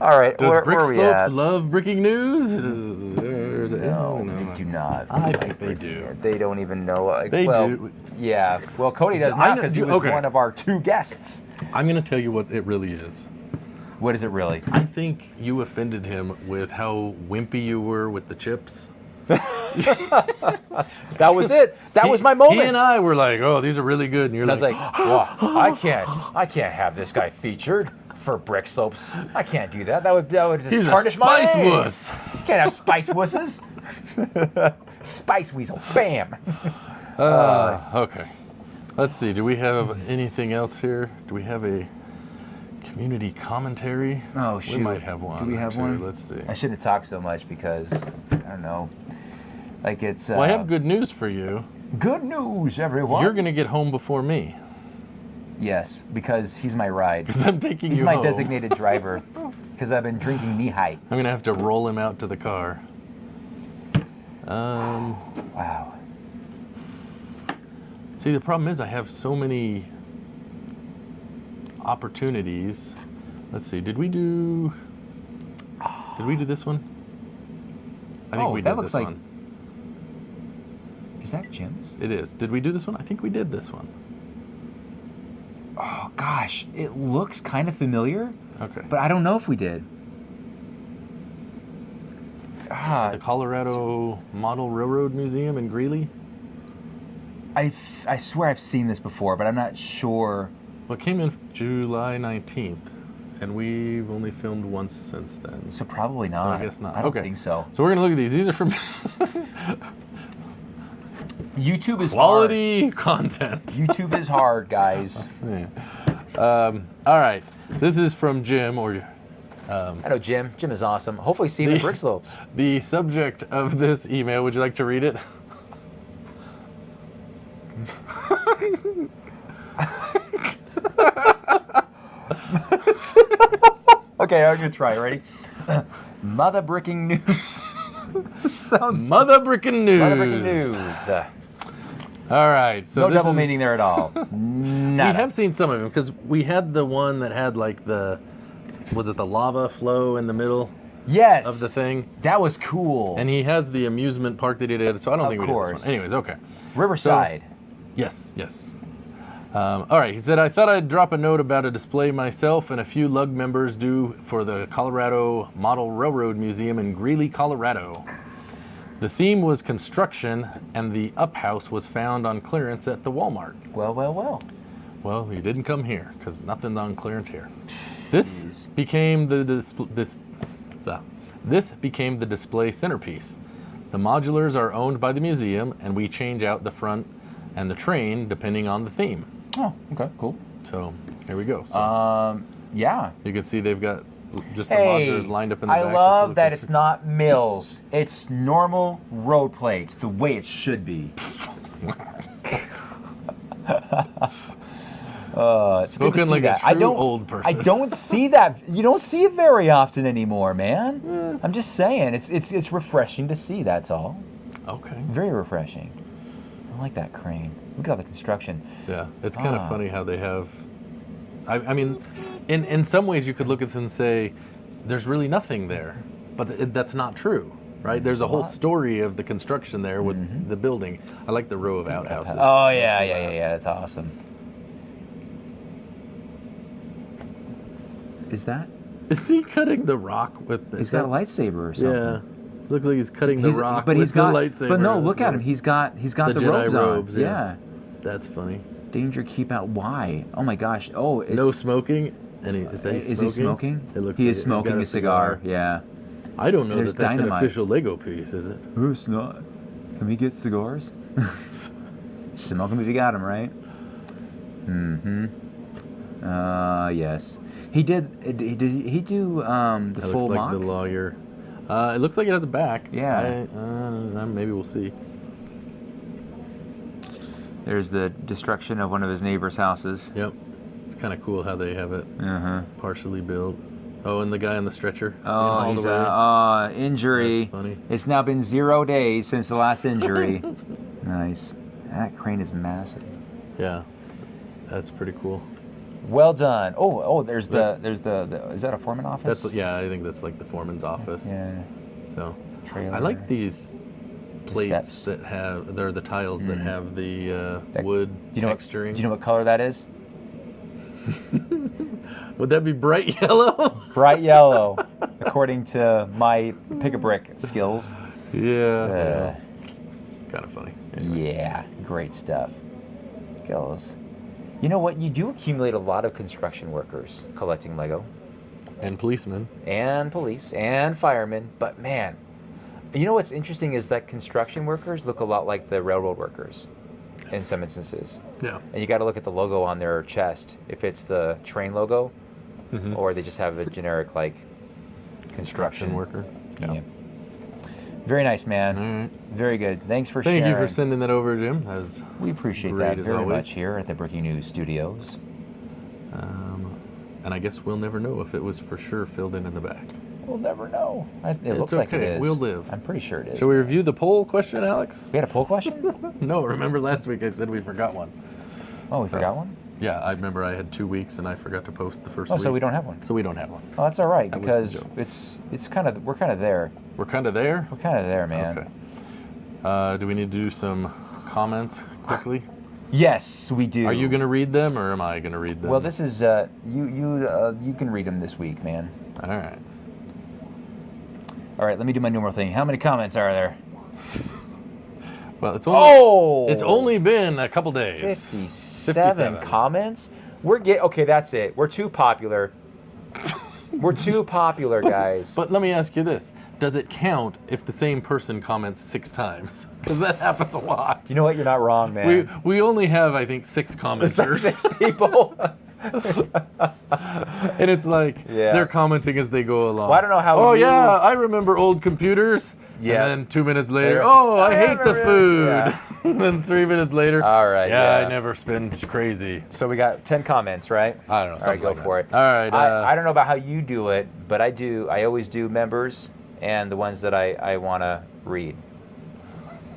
All right, Does where Brick are we Slopes at? love breaking news? No, they do not. I think they do. They don't even know. Like, They well, do. Yeah. Well, Cody does I not know- because he was okay. one of our 2 guests. I'm gonna tell you what it really is. What is it really? I think you offended him with how wimpy you were with the chips. That was it. That was my moment. He and I were like, "Oh, these are really good," and you're And I was like, like, well, I can't have this guy featured for Brick Slopes. I can't do that. That would just "He's a tarnish my spice name. wuss." Can't have spice wusses. Spice weasel. Bam. Okay. Let's see. Do we have anything else here? Do we have a community commentary? Oh, We shoot. might have one. Do we have or two. one? Let's see. I shouldn't have talked so much because I don't know. Like it's. Well, I have good news for you. Good news, everyone. You're gonna get home before me Yes, because he's my ride. because I'm taking He's you my home. designated driver. Because I've been drinking knee height. I'm gonna have to roll him out to the car. Wow. See, the problem is I have so many opportunities. Let's see. Did we do this one? I think Oh, we that did looks this like- one. Is that Jim's? It is. Did we do this one? I think we did this one. Oh gosh, it looks kind of familiar, Okay. but I don't know if we did. The Colorado Model Railroad Museum in Greeley. I swear I've seen this before, but I'm not sure. Well, it came in July 19th, and we've only filmed once since then. So probably So not. I guess not. I don't Okay. think so. So we're gonna look at these. These are from YouTube is quality content. hard. YouTube is hard, guys. Yeah. All right. This is from Jim, or I know Jim. Jim is awesome. Hopefully see him at Brick Slopes. the subject of this email. Would you like to read it? Okay, I'm gonna try. Ready? Mother bricking news. Sounds Mother Brickin' News. Mother bricking news. All right. So No this double is- meaning there at all. We Nada. have seen some of them because we had the one that had like was it the lava flow in the middle Yes. of the thing? That was cool. And he has the amusement park that he did. So I don't Of think we course. did this one. Anyways, okay. Riverside. Yes, yes. All right, he said, I thought I'd drop a note about a display myself and a few LUG members do for the Colorado Model Railroad Museum in Greeley, Colorado. The theme was construction, and the up house was found on clearance at the Walmart. Well, well, well. Well, you didn't come here, because nothing's on clearance here. This became the this became the display centerpiece. The modulars are owned by the museum, and we change out the front and the train depending on the theme. Oh, okay, cool. So here we go. So Yeah. you can see they've got just the Hey, modulars lined up in the I back. with love the that picture. it's not mills. It's normal road plates, the way it should be. It's good to Spoken see like a that. I true don't, old person. I don't see that. You don't see it very often anymore, man. I'm just saying, it's refreshing to see. That's all. Okay. Very refreshing. I like that crane. Look at all the construction. Yeah, it's kind of funny how they have. I mean, in some ways you could look at this and say, there's really nothing there, but that's not true, right? There's a whole story of the construction there with the building. I like the row of outhouses. Oh yeah. That's awesome. Is that? Is he cutting the rock with the? He's got a lightsaber or something. Yeah, looks like he's cutting the rock but with he's got, the lightsaber. But no, That's look at him. funny. He's got the Jedi robes, robes. on. Yeah. That's funny. Danger, keep out. Why? Oh my gosh. Oh, it's, No smoking. And is he smoking? It looks he like is he's smoking got a cigar. Yeah. I don't know There's that that's dynamite. an official Lego piece, is it? Oh, it's not. Can we get cigars? Smoke them if you got them, right? Yes. He did. Did he do the That full looks like mock? the lawyer. It looks like it has a back. Yeah. Maybe we'll see. There's the destruction of one of his neighbor's houses. Yep. It's kind of cool how they have it partially built. Oh, and the guy on the stretcher. being Oh, hauled he's away. injury. That's funny. It's now been 0 days since the last injury. Nice. That crane is massive. Yeah, that's pretty cool. Well done. There's the is that a foreman office? That's I think that's like the foreman's office. Yeah. So Trailer. I like these plates steps. that have they're the tiles that have the That- wood Do you know texturing. do you know what color that is? Would that be bright yellow? Bright yellow, according to my pick-a-brick skills. Yeah. Kind of funny. Yeah, great stuff. Goes. You know what? You do accumulate a lot of construction workers collecting Lego, And policemen. and police, and firemen. But man, you know what's interesting is that construction workers look a lot like the railroad workers in some instances. Yeah. And you got to look at the logo on their chest, if it's the train logo, Mhm. or they just have a generic like construction worker. Yeah. Very nice, man. All right. Very good. Thanks for Thank sharing. you for sending that over, Jim. That was, We appreciate Great that as very always. much here at the Breaking News Studios. and I guess we'll never know if it was for sure filled in the back. We'll never know. It It's looks like it okay. is. We'll live. I'm pretty sure it is. Shall we review the poll question, Alex? We had a poll question? No, remember last week I said we forgot one. Oh, we forgot one? Yeah, I remember I had 2 weeks and I forgot to post the first Oh, week. so we don't have one. So we don't have one. Oh, that's all right That was because the joke. it's kind of we're kind of there. We're kind of there. We're kind of there, man. Okay. Do we need to do some comments quickly? Yes, we do. Are you going to read them or am I going to read them? Well, this is you can read them this week, man. All right. All right, let me do my normal thing. How many comments are there? Well, it's Oh! only been a couple days. 57 comments. Okay, that's it. We're too popular. We're too popular, guys. But let me ask you this. Does it count if the same person comments 6 times? Because that happens a lot. You know what? You're not wrong, man. We only have, I think, 6 commenters. 6 people. And it's like, Yeah. they're commenting as they go along. Well, I don't know how Oh, you- yeah, I remember old computers. Yeah. And then 2 minutes later, Later, oh, I I hate the remember it. food. Yeah. And then 3 minutes later, All right, yeah, yeah. I never spend crazy. So we got 10 comments, right? I don't know. All right, something go like for that. it. All right. I don't know about how you do it, but I always do members and the ones that I want to read,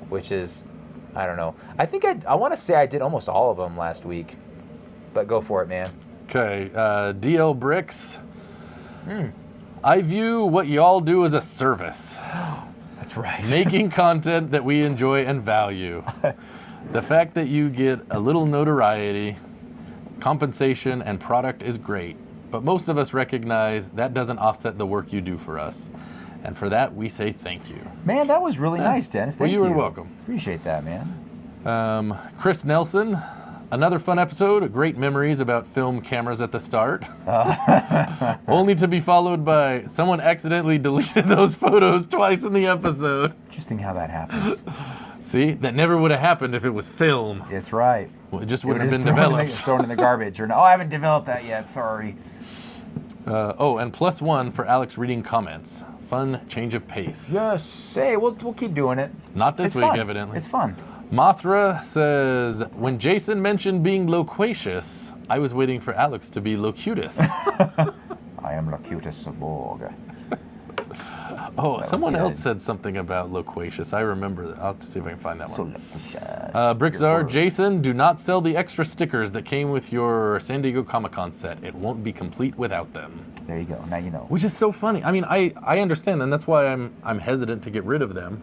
which is, I don't know. I think I want to say I did almost all of them last week, but go for it, man. Okay, DL Bricks. Hmm. I view what y'all do as a service. That's right. Making content that we enjoy and value. The fact that you get a little notoriety, compensation, and product is great, but most of us recognize that doesn't offset the work you do for us. And for that, we say thank you. Man, that was really nice, Dennis. Well, Thank you you. are welcome. Appreciate that, man. Chris Nelson, another fun episode. Great memories about film cameras at the start. Only to be followed by someone accidentally deleted those photos twice in the episode. Interesting how that happens. See, that never would have happened if it was film. It's right. Well, it just It wouldn't have was been thrown developed. thrown in the garbage. Or I haven't developed that yet. Sorry. And +1 for Alex reading comments. Fun change of pace. Just say we'll keep doing it. Not this It's week, fun. evidently. It's fun. Mothra says, when Jason mentioned being loquacious, I was waiting for Alex to be locutus. I am Locutus Borg. Oh, was someone good. else said something about loquacious. I remember that. I'll have to see if I can find that So one. loquacious. Brickzar, Jason, do not sell the extra stickers that came with your San Diego Comic-Con set. It won't be complete without them. There you go. Now you know. Which is so funny. I mean, I understand, and that's why I'm hesitant to get rid of them.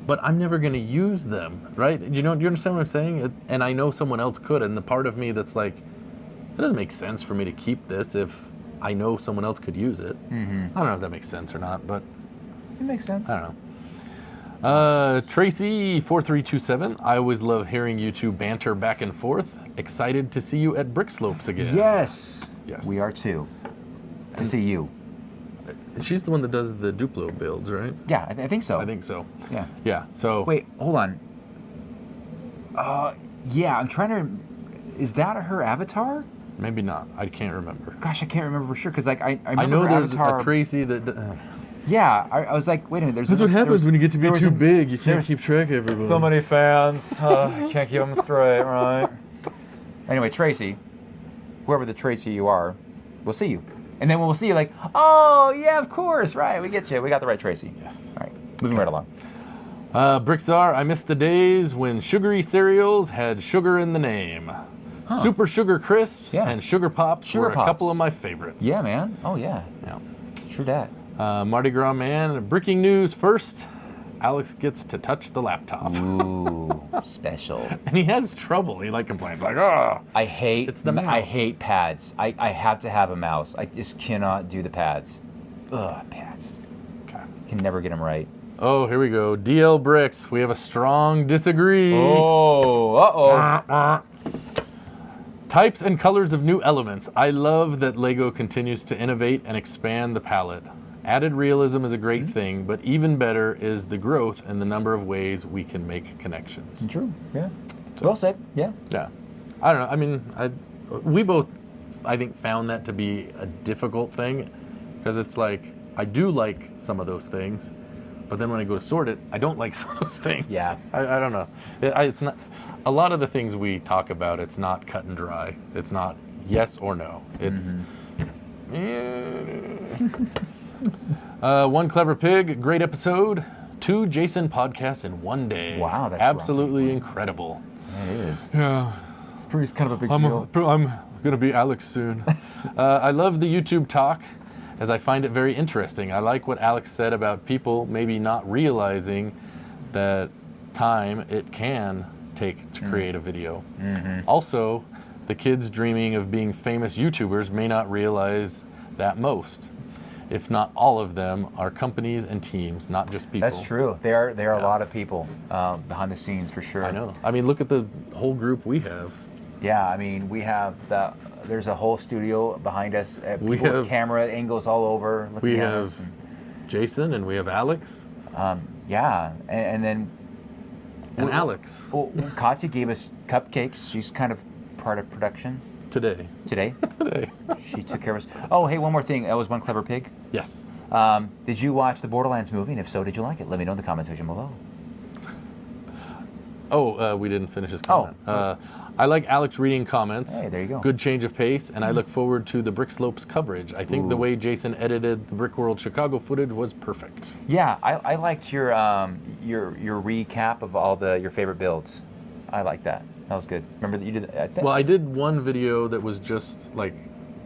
But I'm never going to use them, right? Do you understand what I'm saying? And I know someone else could, and the part of me that's like, it doesn't make sense for me to keep this if I know someone else could use it. Mm-hmm. I don't know if that makes sense or not, but It makes sense. I don't know. Tracy4327, I always love hearing you two banter back and forth. Excited to see you at Brick Slopes again. Yes. Yes. We are too. To see you. She's the one that does the Duplo builds, right? Yeah, I think so. I think so. Yeah. Yeah, so... Wait, hold on. Yeah, I'm trying to. Is that her avatar? Maybe not. I can't remember. Gosh, I can't remember for sure because like I remember I know her there's avatar. a Tracy that... Yeah, I was like, wait a minute. There's That's what happens when you get to be there was too a- big. You can't there's keep track of everyone. So many fans. Can't keep them straight, right? Anyway, Tracy, whoever the Tracy you are, we'll see you. And then we'll see you like, oh, yeah, of course, right. We get you. We got the right Tracy. Yes. All right, moving right along. Bricksar, I miss the days when sugary cereals had sugar in the name. Super Sugar Crisps Yeah. and Sugar Pops Sugar were a couple Pops. of my favorites. Yeah, man. Oh, yeah. Yeah. True that. Mardi Gras man, breaking news first. Alex gets to touch the laptop. Ooh, special. And he has trouble. He complains oh. I hate It's the mouse. I hate pads. I have to have a mouse. I just cannot do the pads. Ugh, pads. Okay. Can never get them right. Oh, here we go. DL Bricks. We have a strong disagree. Oh, uh-oh. Types and colors of new elements. I love that LEGO continues to innovate and expand the palette. Added realism is a great thing, but even better is the growth in the number of ways we can make connections. True, yeah. Well said, yeah. Yeah. I don't know. I mean, we both, I think, found that to be a difficult thing because it's like, I do like some of those things, but then when I go to sort it, I don't like some of those things. Yeah. I don't know. It's not, a lot of the things we talk about, it's not cut and dry. It's not yes or no. It's, One Clever Pig, great episode. 2 Jason podcasts in one day. Wow, that's absolutely incredible. It is. Yeah. It's kind of a big deal. I'm gonna be Alex soon. I love the YouTube talk, as I find it very interesting. I like what Alex said about people maybe not realizing that time it can take to create a video. Also, the kids dreaming of being famous YouTubers may not realize that most, if not all of them, are companies and teams, not just people. That's true. There are a lot of people behind the scenes for sure. I know. I mean, look at the whole group we have. Yeah, I mean, we have there's a whole studio behind us. People We with have- camera angles all over looking We at have us. Jason and we have Alex Yeah, and then and Alex well, Katya gave us cupcakes. She's kind of part of production today. today. Today. She took care of us. Oh, hey, one more thing. That was One Clever Pig. Yes. Did you watch the Borderlands movie? And if so, did you like it? Let me know in the comment section below. Oh, we didn't finish his comment. I like Alex reading comments. Hey, there you go. Good change of pace, and I look forward to the Brick Slopes coverage. I think the way Jason edited the Brick World Chicago footage was perfect. Yeah, I liked your recap of all your favorite builds. I like that. That was good. Remember that you did. I think. Well, I did one video that was just like,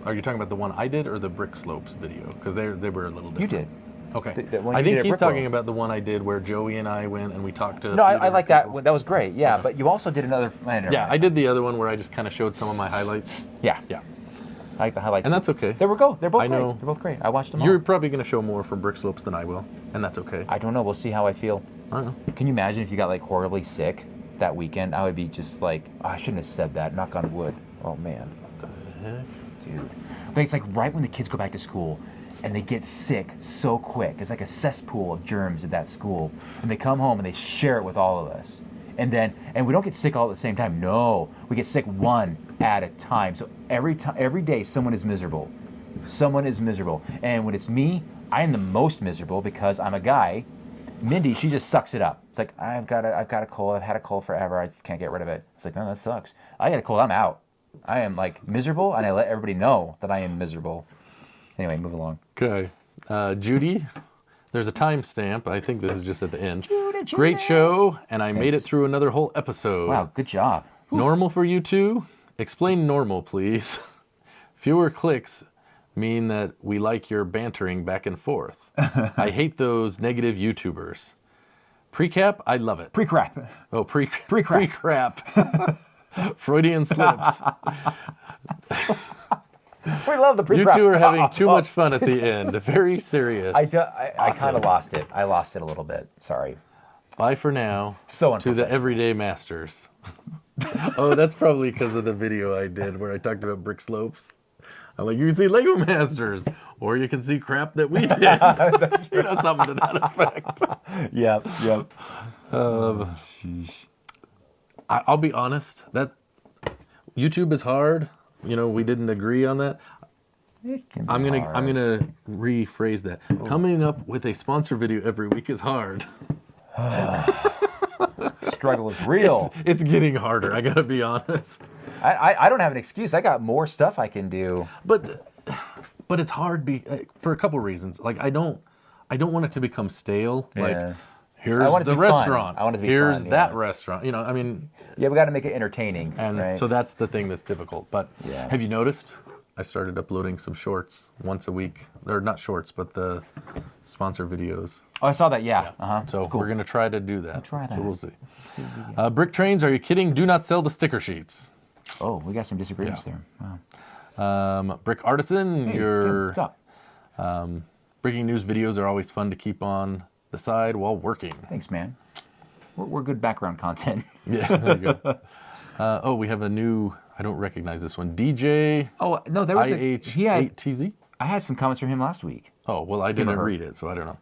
are you talking about the one I did or the Brick Slopes video? Because they were a little different. you did. Okay. The one I you think did at he's Brick talking World. about the one I did where Joey and I went and we talked to. No, a few I different like that. people. That was great. Yeah, but you also did another. Yeah, I did the other one where I just kind of showed some of my highlights. Yeah, Yeah. I like the highlights. And that's okay. There we go. They're both I great. know. They're both great. I watched them all. You're probably going to show more from Brick Slopes than I will, and that's okay. I don't know. We'll see how I feel. I don't know. Can you imagine if you got like horribly sick that weekend? I would be just like, oh, I shouldn't have said that. Knock on wood. Oh man, What the heck? dude. But it's like right when the kids go back to school, and they get sick so quick. It's like a cesspool of germs at that school, and they come home and they share it with all of us. And we don't get sick all at the same time. No, we get sick one at a time. So every day, someone is miserable. Someone is miserable. And when it's me, I am the most miserable because I'm a guy. Mindy, she just sucks it up. It's like I've got a cold. I've had a cold forever. I can't get rid of it. It's like, no, that sucks. I got a cold. I'm out. I am like miserable, and I let everybody know that I am miserable. Anyway, move along. Okay. Judy, there's a timestamp. I think this is just at the end. Great show, and I made it through another whole episode. Wow, good job. Normal for you two? Explain normal, please. Fewer clicks mean that we like your bantering back and forth. I hate those negative YouTubers. Precap, I love it. Pre-crap. Oh, Pre-crap. pre-crap. Freudian slips. We love the You pre-crap. two are having too much fun at the end. Very serious. I Awesome. kind of lost it. I lost it a little bit. Sorry. Bye for now. So to the unprofessional. everyday masters. Oh, that's probably because of the video I did where I talked about brick slopes. I'm like, you can see Lego Masters, or you can see crap that we did. You know, something to that effect. Yep. I'll be honest, that YouTube is hard. You know, we didn't agree on that. I'm gonna rephrase that. Coming up with a sponsor video every week is hard. Struggle is real. It's getting harder. I gotta be honest. I don't have an excuse. I got more stuff I can do. But it's hard for a couple reasons. Like I don't want it to become stale. Yeah. Like Here's want it to the be fun. restaurant. I want it to be Here's fun, that yeah. restaurant. You know, I mean, Yeah, we got to make it entertaining. and right? so that's the thing that's difficult. But Yeah. have you noticed? I started uploading some shorts once a week. They're not shorts, but the sponsor videos. Oh, I saw that. Yeah. Uh-huh. So It's cool. we're gonna try to do that. try So that. we'll see. See what we get. Brick Trains, are you kidding? Do not sell the sticker sheets. Oh, we got some disagreements Yeah. there. Wow. Brick Artisan, Hey, your what's up? breaking news videos are always fun to keep on the side while working. Thanks, man. We're good background content. Yeah, there you go. Oh, we have a new, I don't recognize this one. DJ Oh no, there was he had. IH8TZ? I had some comments from him last week. Oh, well, I or didn't her. read it, so I don't know.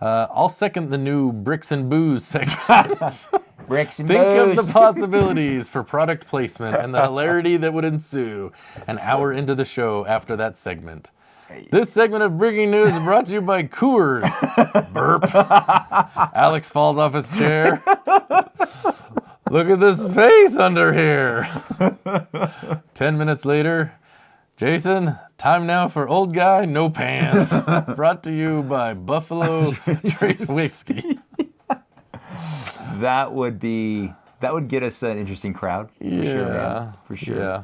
I'll second the new Bricks and Booze segment. Bricks and Think of booze. the possibilities for product placement and the hilarity that would ensue an hour into the show after that segment. This segment of Breaking News is brought to you by Coors. Burp. Alex falls off his chair. Look at this space under here. 10 minutes later, Jason, time now for Old Guy No Pants. Brought to you by Buffalo Trace Whiskey. That would get us an interesting crowd. For sure, Yeah, man. For sure. yeah.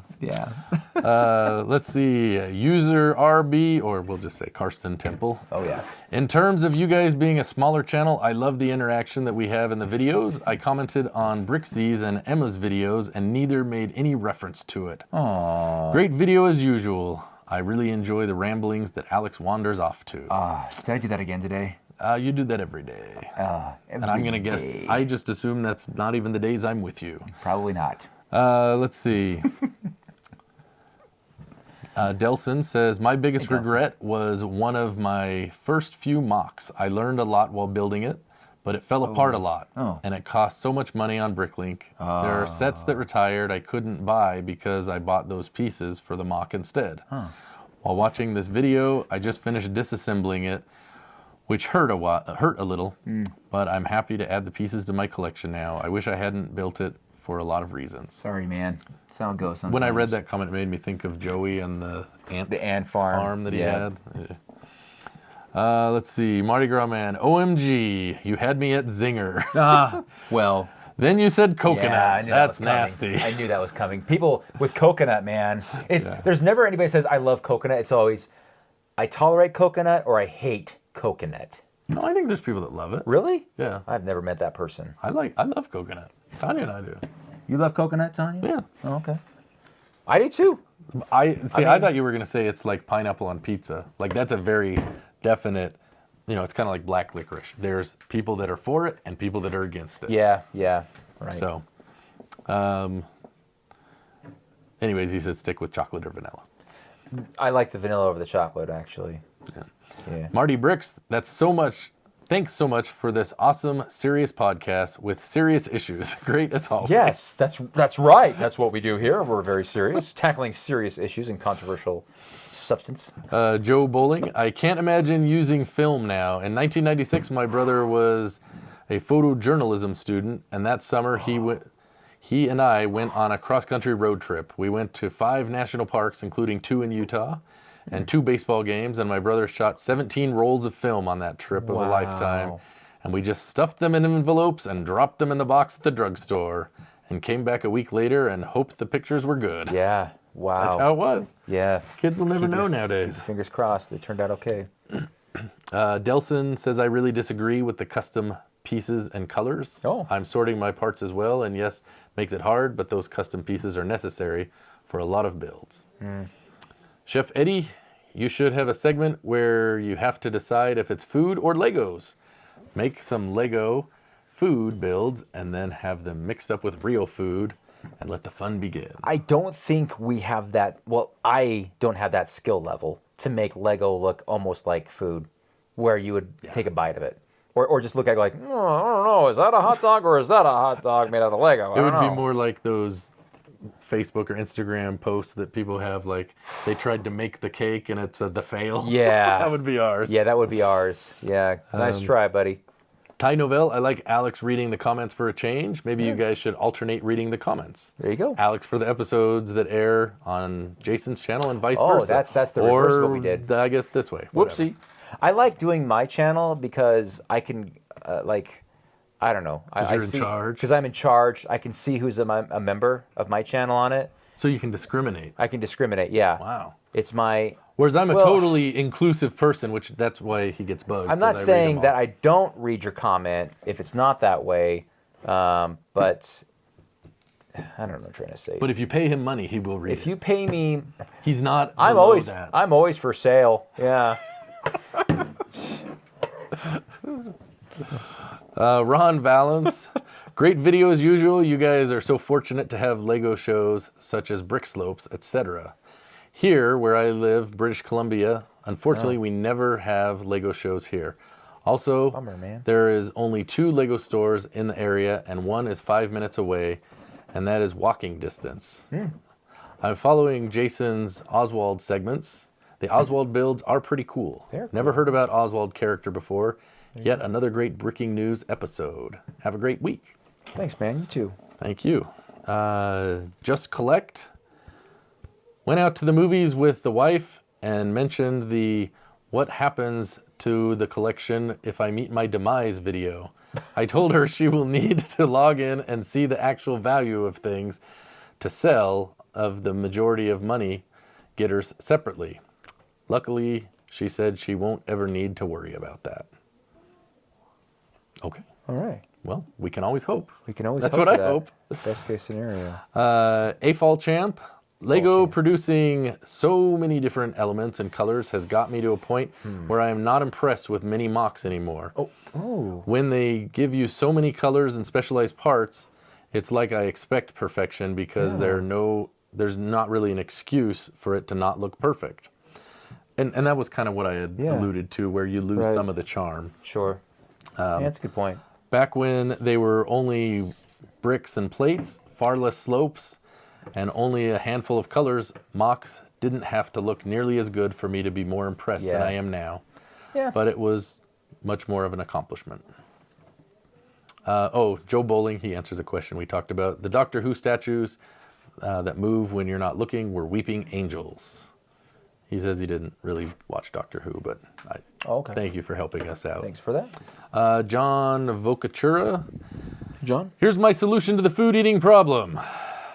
Yeah. Let's see. User RB, or we'll just say Karsten Temple. Oh yeah. In terms of you guys being a smaller channel, I love the interaction that we have in the videos. I commented on Brixie's and Emma's videos, and neither made any reference to it. Aww. Great video as usual. I really enjoy the ramblings that Alex wanders off to. Did I do that again today? You do that every day. And I'm going to guess, day. I just assume that's not even the days I'm with you. Probably not. Let's see. Delson says, my biggest regret was one of my first few mocks. I learned a lot while building it, but it fell apart a lot. Oh. And it cost so much money on Bricklink. There are sets that retired I couldn't buy because I bought those pieces for the mock instead. While watching this video, I just finished disassembling it, which hurt a little, but I'm happy to add the pieces to my collection now. I wish I hadn't built it for a lot of reasons. Sorry, man. That's how it goes sometimes. When I read that comment, it made me think of Joey and the ant farm that he yeah. had. Let's see, Mardi Gras Man, OMG, you had me at Zinger. Well, Then you said coconut. yeah, I knew that That's was coming. nasty. I knew that was coming. People with coconut, man. There's never anybody says I love coconut. It's always I tolerate coconut or I hate coconut. No, I think there's people that love it. Really? Yeah, I've never met that person. I love coconut. Tanya and I do. You love coconut, Tanya? Yeah. Oh, okay. I do too. I mean- thought you were gonna say it's like pineapple on pizza. Like that's a very definite. You know, it's kind of like black licorice. There's people that are for it and people that are against it. Yeah, yeah. Right. So, anyways, he said stick with chocolate or vanilla. I like the vanilla over the chocolate, actually. Yeah. Marty Bricks, thanks so much for this awesome, serious podcast with serious issues. Great as always. Yes, that's right. That's what we do here. We're very serious, tackling serious issues and controversial substance. Joe Bowling, I can't imagine using film now. In 1996, my brother was a photojournalism student, and that summer he and I went on a cross-country road trip. We went to 5 national parks, including 2 in Utah, and 2 baseball games, and my brother shot 17 rolls of film on that trip of a lifetime. And we just stuffed them in envelopes and dropped them in the box at the drugstore, and came back a week later and hoped the pictures were good. Yeah. Wow. That's how it was. Yeah. Kids will never Keep know your nowadays. Fingers crossed. They turned out okay. Delson says, I really disagree with the custom pieces and colors. Oh. I'm sorting my parts as well, and yes, makes it hard, but those custom pieces are necessary for a lot of builds. Chef Eddie, you should have a segment where you have to decide if it's food or Legos. Make some Lego food builds and then have them mixed up with real food and let the fun begin. I don't think we have that. Well, I don't have that skill level to make Lego look almost like food, where you would take a bite of it. Or just look at it like, oh, I don't know, is that a hot dog or is that a hot dog made out of Lego? It would be more like those Facebook or Instagram posts that people have, like they tried to make the cake and it's the fail. Yeah. That would be ours. Yeah, that would be ours. Yeah, nice try, buddy. Ty Novell, I like Alex reading the comments for a change. Maybe you guys should alternate reading the comments. There you go. Alex for the episodes that air on Jason's channel and vice Oh, versa. that's the reverse of what we did. I guess this way. Whatever. Whoopsie. I like doing my channel because I can, I don't know. I you're in charge? Because I'm in charge. I can see who's a member of my channel on it. So you can discriminate. I can discriminate. Yeah. Wow. It's my. Whereas I'm a Well- totally inclusive person, which that's why he gets bugged. I'm not 'cause I read saying them that all. I don't read your comment if it's not that way, but I don't know what I'm trying to say. But if you pay him money, he will read if it. you pay me, He's not. I'm below always that. I'm always for sale. Yeah. Ron Valance, great video as usual. You guys are so fortunate to have Lego shows such as Brick Slopes, etc. Here, where I live, British Columbia, unfortunately, we never have Lego shows here. Also, Bummer, man. there is only 2 Lego stores in the area, and one is 5 minutes away, and that is walking distance. I'm following Jason's Oswald segments. The Oswald builds are pretty cool. They're Never heard about Oswald character before. Yet another great breaking news episode. Have a great week. Thanks, man. You too. Thank you. Just Collect. Went out to the movies with the wife and mentioned the what happens to the collection if I meet my demise video. I told her she will need to log in and see the actual value of things to sell of the majority of money getters separately. Luckily, she said she won't ever need to worry about that. Okay. All right. Well, we can always hope. We can always. That's hope what for I that. hope. Best case scenario. AFAL Champ. Lego Champ. producing so many different elements and colors has got me to a point where I am not impressed with mini mocks anymore. Oh. When they give you so many colors and specialized parts, it's like I expect perfection because there's not really an excuse for it to not look perfect. And that was kind of what I had alluded to, where you lose Right. some of the charm. Sure. Yeah, that's a good point. Back when they were only bricks and plates, far less slopes, and only a handful of colors, mocks didn't have to look nearly as good for me to be more impressed than Yeah. I am now. Yeah. But it was much more of an accomplishment. Joe Bowling, he answers a question we talked about. The Doctor Who statues that move when you're not looking were weeping angels. He says he didn't really watch Doctor Who, but Okay. thank you for helping us out. Thanks for that, John Vocacura, John. here's my solution to the food eating problem.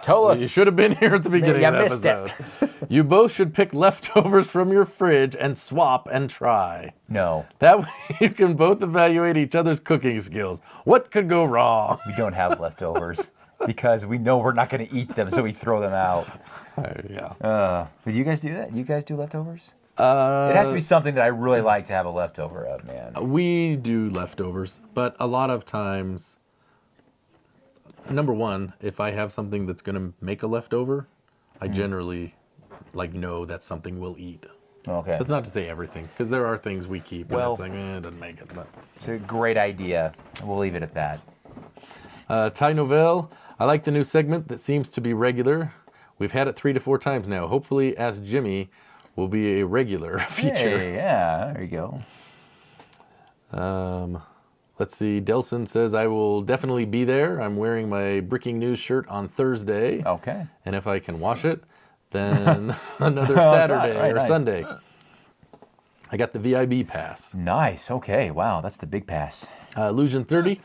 Tell us. You should have been here at the beginning You of the missed it. episode. You both should pick leftovers from your fridge and swap and try. No, That way you can both evaluate each other's cooking skills. What could go wrong? we don't have leftovers because we know we're not going to eat them, so we throw them out. Yeah. But you guys do that? You guys do leftovers? It has to be something that I really like to have a leftover of, man. We do leftovers, but a lot of times, number one, if I have something that's going to make a leftover, I generally know that's something we'll eat. Okay. That's not to say everything, because there are things we keep and Well- it's like, it doesn't make it. But. It's a great idea. We'll leave it at that. Ty Novell, I like the new segment that seems to be regular. We've had it 3 to 4 times now. Hopefully, Ask Jimmy will be a regular feature. Hey, yeah, there you go. Let's see. Delson says, I will definitely be there. I'm wearing my Breaking News shirt on Thursday. Okay. And if I can wash it, then another Oh, Saturday right, or nice. Sunday. I got the VIB pass. Nice. Okay. Wow, that's the big pass. Illusion 30.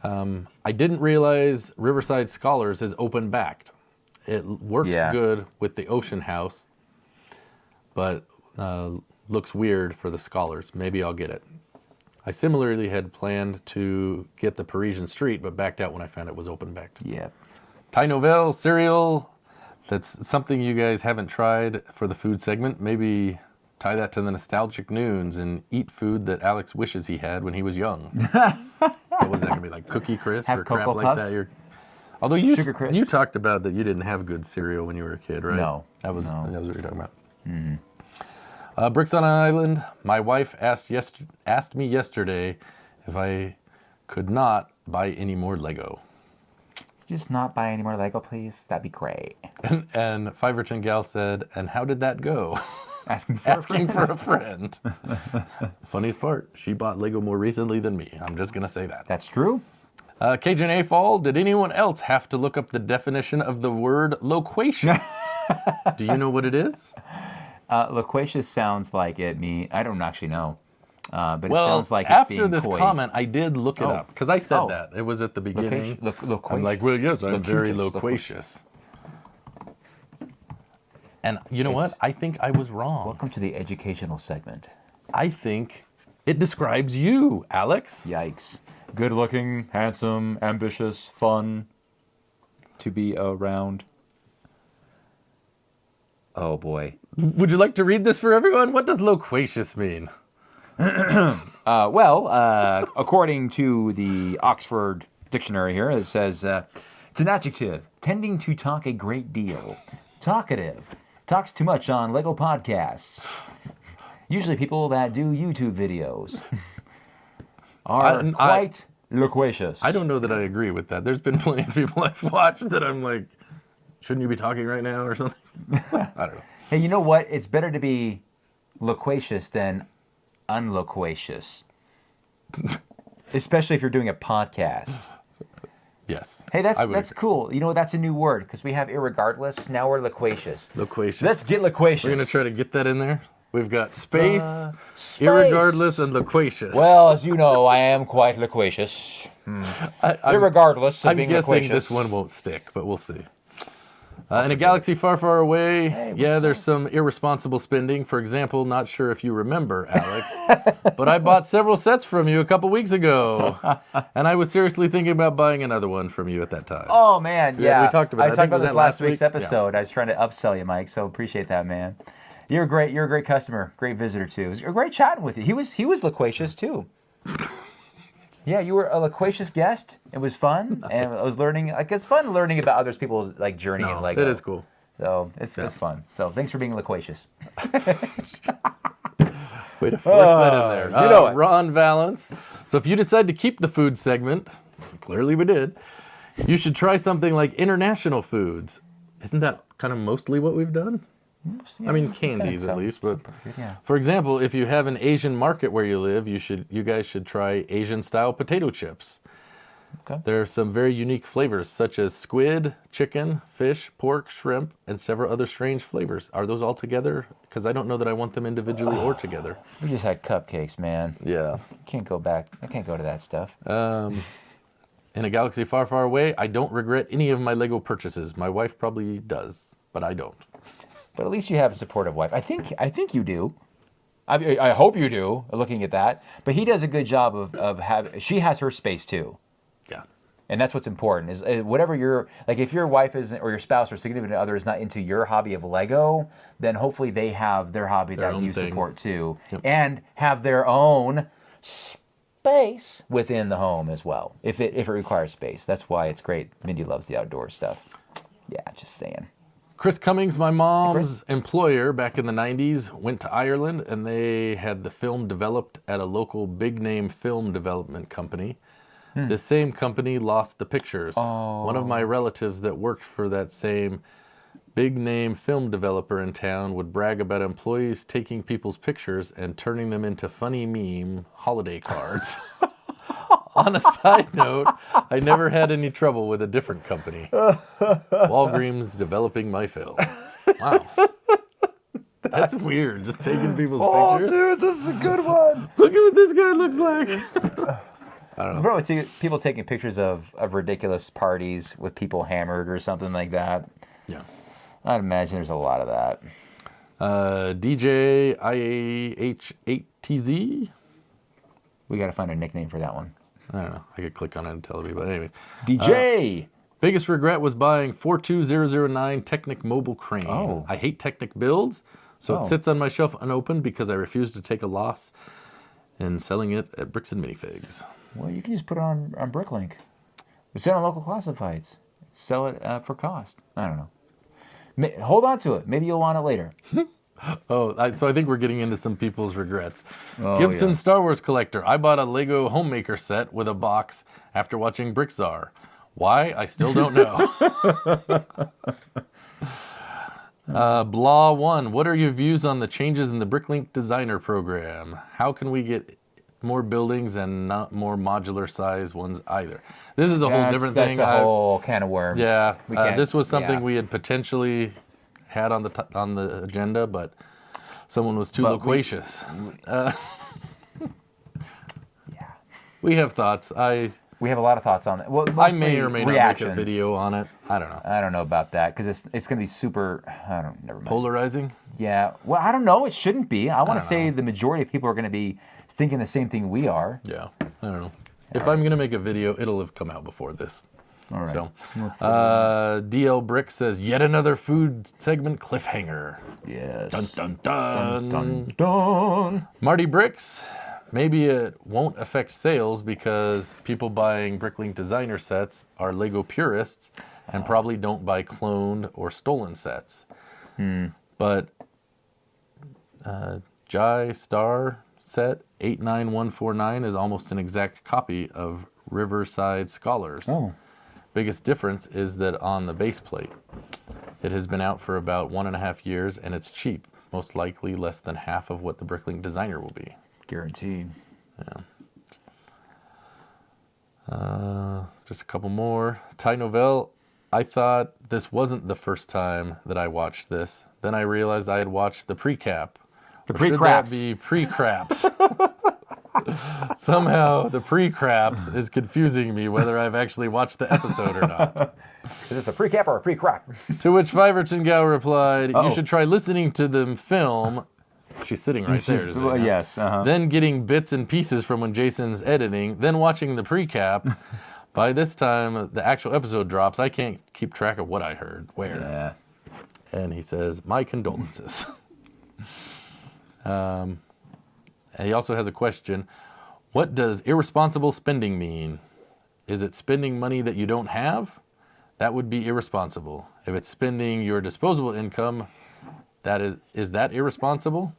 I didn't realize Riverside Scholars is open backed. It works Yeah. good with the Ocean House, but looks weird for the Scholars. Maybe I'll get it. I similarly had planned to get the Parisian Street, but backed out when I found it was open backed. Yeah. Thai Novell cereal. That's something you guys haven't tried for the food segment. Maybe tie that to the nostalgic noons and eat food that Alex wishes he had when he was young. So what is that going to be, like Cookie Crisp Have or crap Cocoa like Puffs? that? Although you Sugar Crisp? you talked about that you didn't have good cereal when you were a kid, right? No. That was No. what you're talking about. Bricks on an Island. My wife asked me yesterday if I could not buy any more Lego. Just not buy any more Lego, please. That'd be great. And Fiverton Gal said, and how did that go? Asking for Asking for a friend. Funniest part, she bought Lego more recently than me. I'm just going to say that. That's true. Cajun A Fall, did anyone else have to look up the definition of the word loquacious? Do you know what it is? Loquacious sounds like I don't actually know. But it Well, sounds like it's after being this coy. comment, I did look it Oh. up because I said Oh. that. It was at the beginning. Loquacious. I'm like, well, yes, I'm very Loquacious. loquacious. And you know what? I think I was wrong. Welcome to the educational segment. I think it describes you, Alex. Yikes. Good looking, handsome, ambitious, fun to be around. Oh boy. Would you like to read this for everyone? What does loquacious mean? According to the Oxford Dictionary here, it says it's an adjective tending to talk a great deal. Talkative. Talks too much on Lego podcasts. Usually people that do YouTube videos are quite loquacious. I don't know that I agree with that. There's been plenty of people I've watched that I'm like, shouldn't you be talking right now or something? I don't know. Hey, you know what? It's better to be loquacious than unloquacious. Especially if you're doing a podcast. Yes. Hey, I would that's agree. cool. You know what? That's a new word because we have irregardless. Now we're loquacious. Loquacious. Let's get loquacious. We're going to try to get that in there. We've got space, space. irregardless, and loquacious. Well, as you know, I am quite loquacious. Irregardless of I'm being guessing loquacious. this one won't stick, but we'll see. In a galaxy far, far away, there's some irresponsible spending. For example, not sure if you remember, Alex, but I bought several sets from you a couple weeks ago, and I was seriously thinking about buying another one from you at that time. Oh man, yeah. we talked about I that. I talked think about was this that last last week's week? episode. I was trying to upsell you, Mike. So appreciate that, man. You're great. You're a great customer. Great visitor too. It was great chatting with you. He was loquacious too. Yeah, you were a loquacious guest. It was fun, and I was learning. Like it's fun learning about other people's like journey in Lego. that is cool. So it's fun. So thanks for being loquacious. Way to force that in there. you know it. Ron Valance. So if you decide to keep the food segment, clearly we did, you should try something like international foods. Isn't that kind of mostly what we've done? I mean, candies at least, but yeah. for example, if you have an Asian market where you live, you guys should try Asian-style potato chips. Okay. There are some very unique flavors, such as squid, chicken, fish, pork, shrimp, and several other strange flavors. Are those all together? Because I don't know that I want them individually or together. We just had cupcakes, man. Yeah. Can't go back. I can't go to that stuff. In a galaxy far, far away, I don't regret any of my Lego purchases. My wife probably does, but I don't. But at least you have a supportive wife. I think you do. I hope you do. Looking at that, but he does a good job of having. She has her space too. Yeah. And that's what's important is whatever your like if your wife isn't or your spouse or significant other is not into your hobby of Lego, then hopefully they have their hobby Their that own you thing. support too, Yep. and have their own space within the home as well. If it requires space, that's why it's great. Mindy loves the outdoor stuff. Yeah, just saying. Chris Cummings, my mom's employer back in the 90s, went to Ireland and they had the film developed at a local big name film development company. The same company lost the pictures. One of my relatives that worked for that same big name film developer in town would brag about employees taking people's pictures and turning them into funny meme holiday cards. On a side note, I never had any trouble with a different company. Walgreens developing my film. Wow. That's weird, just taking people's pictures. dude, this is a good one. Look at what this guy looks like. I don't know. Bro, people taking pictures of ridiculous parties with people hammered or something like that. Yeah. I'd imagine there's a lot of that. DJ IAH8TZ? We got to find a nickname for that one. I don't know. I could click on it and tell me, but anyways. DJ! Biggest regret was buying 42009 Technic mobile crane. Oh. I hate Technic builds, so Oh. it sits on my shelf unopened because I refuse to take a loss in selling it at Bricks and Minifigs. Well, you can just put it on Bricklink. It's on local classifieds. Sell it for cost. I don't know. Hold on to it. Maybe you'll want it later. So I think we're getting into some people's regrets. Oh, Gibson yeah. Star Wars collector. I bought a Lego Homemaker set with a box after watching Brickzar. Why? I still don't know. Blah1. What are your views on the changes in the Bricklink Designer program? How can we get more buildings and not more modular size ones either? This is a whole different thing. That's a whole can of worms. Yeah, We can't- this was something yeah. we had potentially had on the agenda, but someone was too But loquacious. We have thoughts. We have a lot of thoughts on that. Well, I may mostly or may not reactions. make a video on it. I don't know. I don't know about that because it's going to be super. Never mind. Polarizing? Yeah. Well, I don't know. It shouldn't be. I want to don't say know. the majority of people are going to be thinking the same thing we are. Yeah. I don't know. If I'm going to make a video, it'll have come out before this. All right. So, DL Brick says, yet another food segment cliffhanger. Yes. Dun, dun, dun. Dun, dun. Marty Bricks, maybe it won't affect sales because people buying Bricklink designer sets are Lego purists and probably don't buy cloned or stolen sets. But Jai Star set 89149 is almost an exact copy of Riverside Scholars. Oh. Biggest difference is that on the base plate. It has been out for about 1.5 years and it's cheap, most likely less than half of what the Bricklink designer will be. Guaranteed. Just a couple more. Ty Novell, I thought this wasn't the first time that I watched this. Then I realized I had watched the pre-cap. The Or should pre-craps. that be pre-craps? Somehow the pre-craps is confusing me whether I've actually watched the episode or not. Is this a pre-cap or a pre-crap? To which Fiverton Gao replied, Uh-oh. you should try listening to them film. She's sitting right there. isn't she? Yes. Then getting bits and pieces from when Jason's editing, then watching the pre-cap. By this time, the actual episode drops. I can't keep track of what I heard, where. Yeah. And he says, my condolences. And he also has a question. What does irresponsible spending mean? Is it spending money that you don't have? That would be irresponsible. If it's spending your disposable income, is that irresponsible?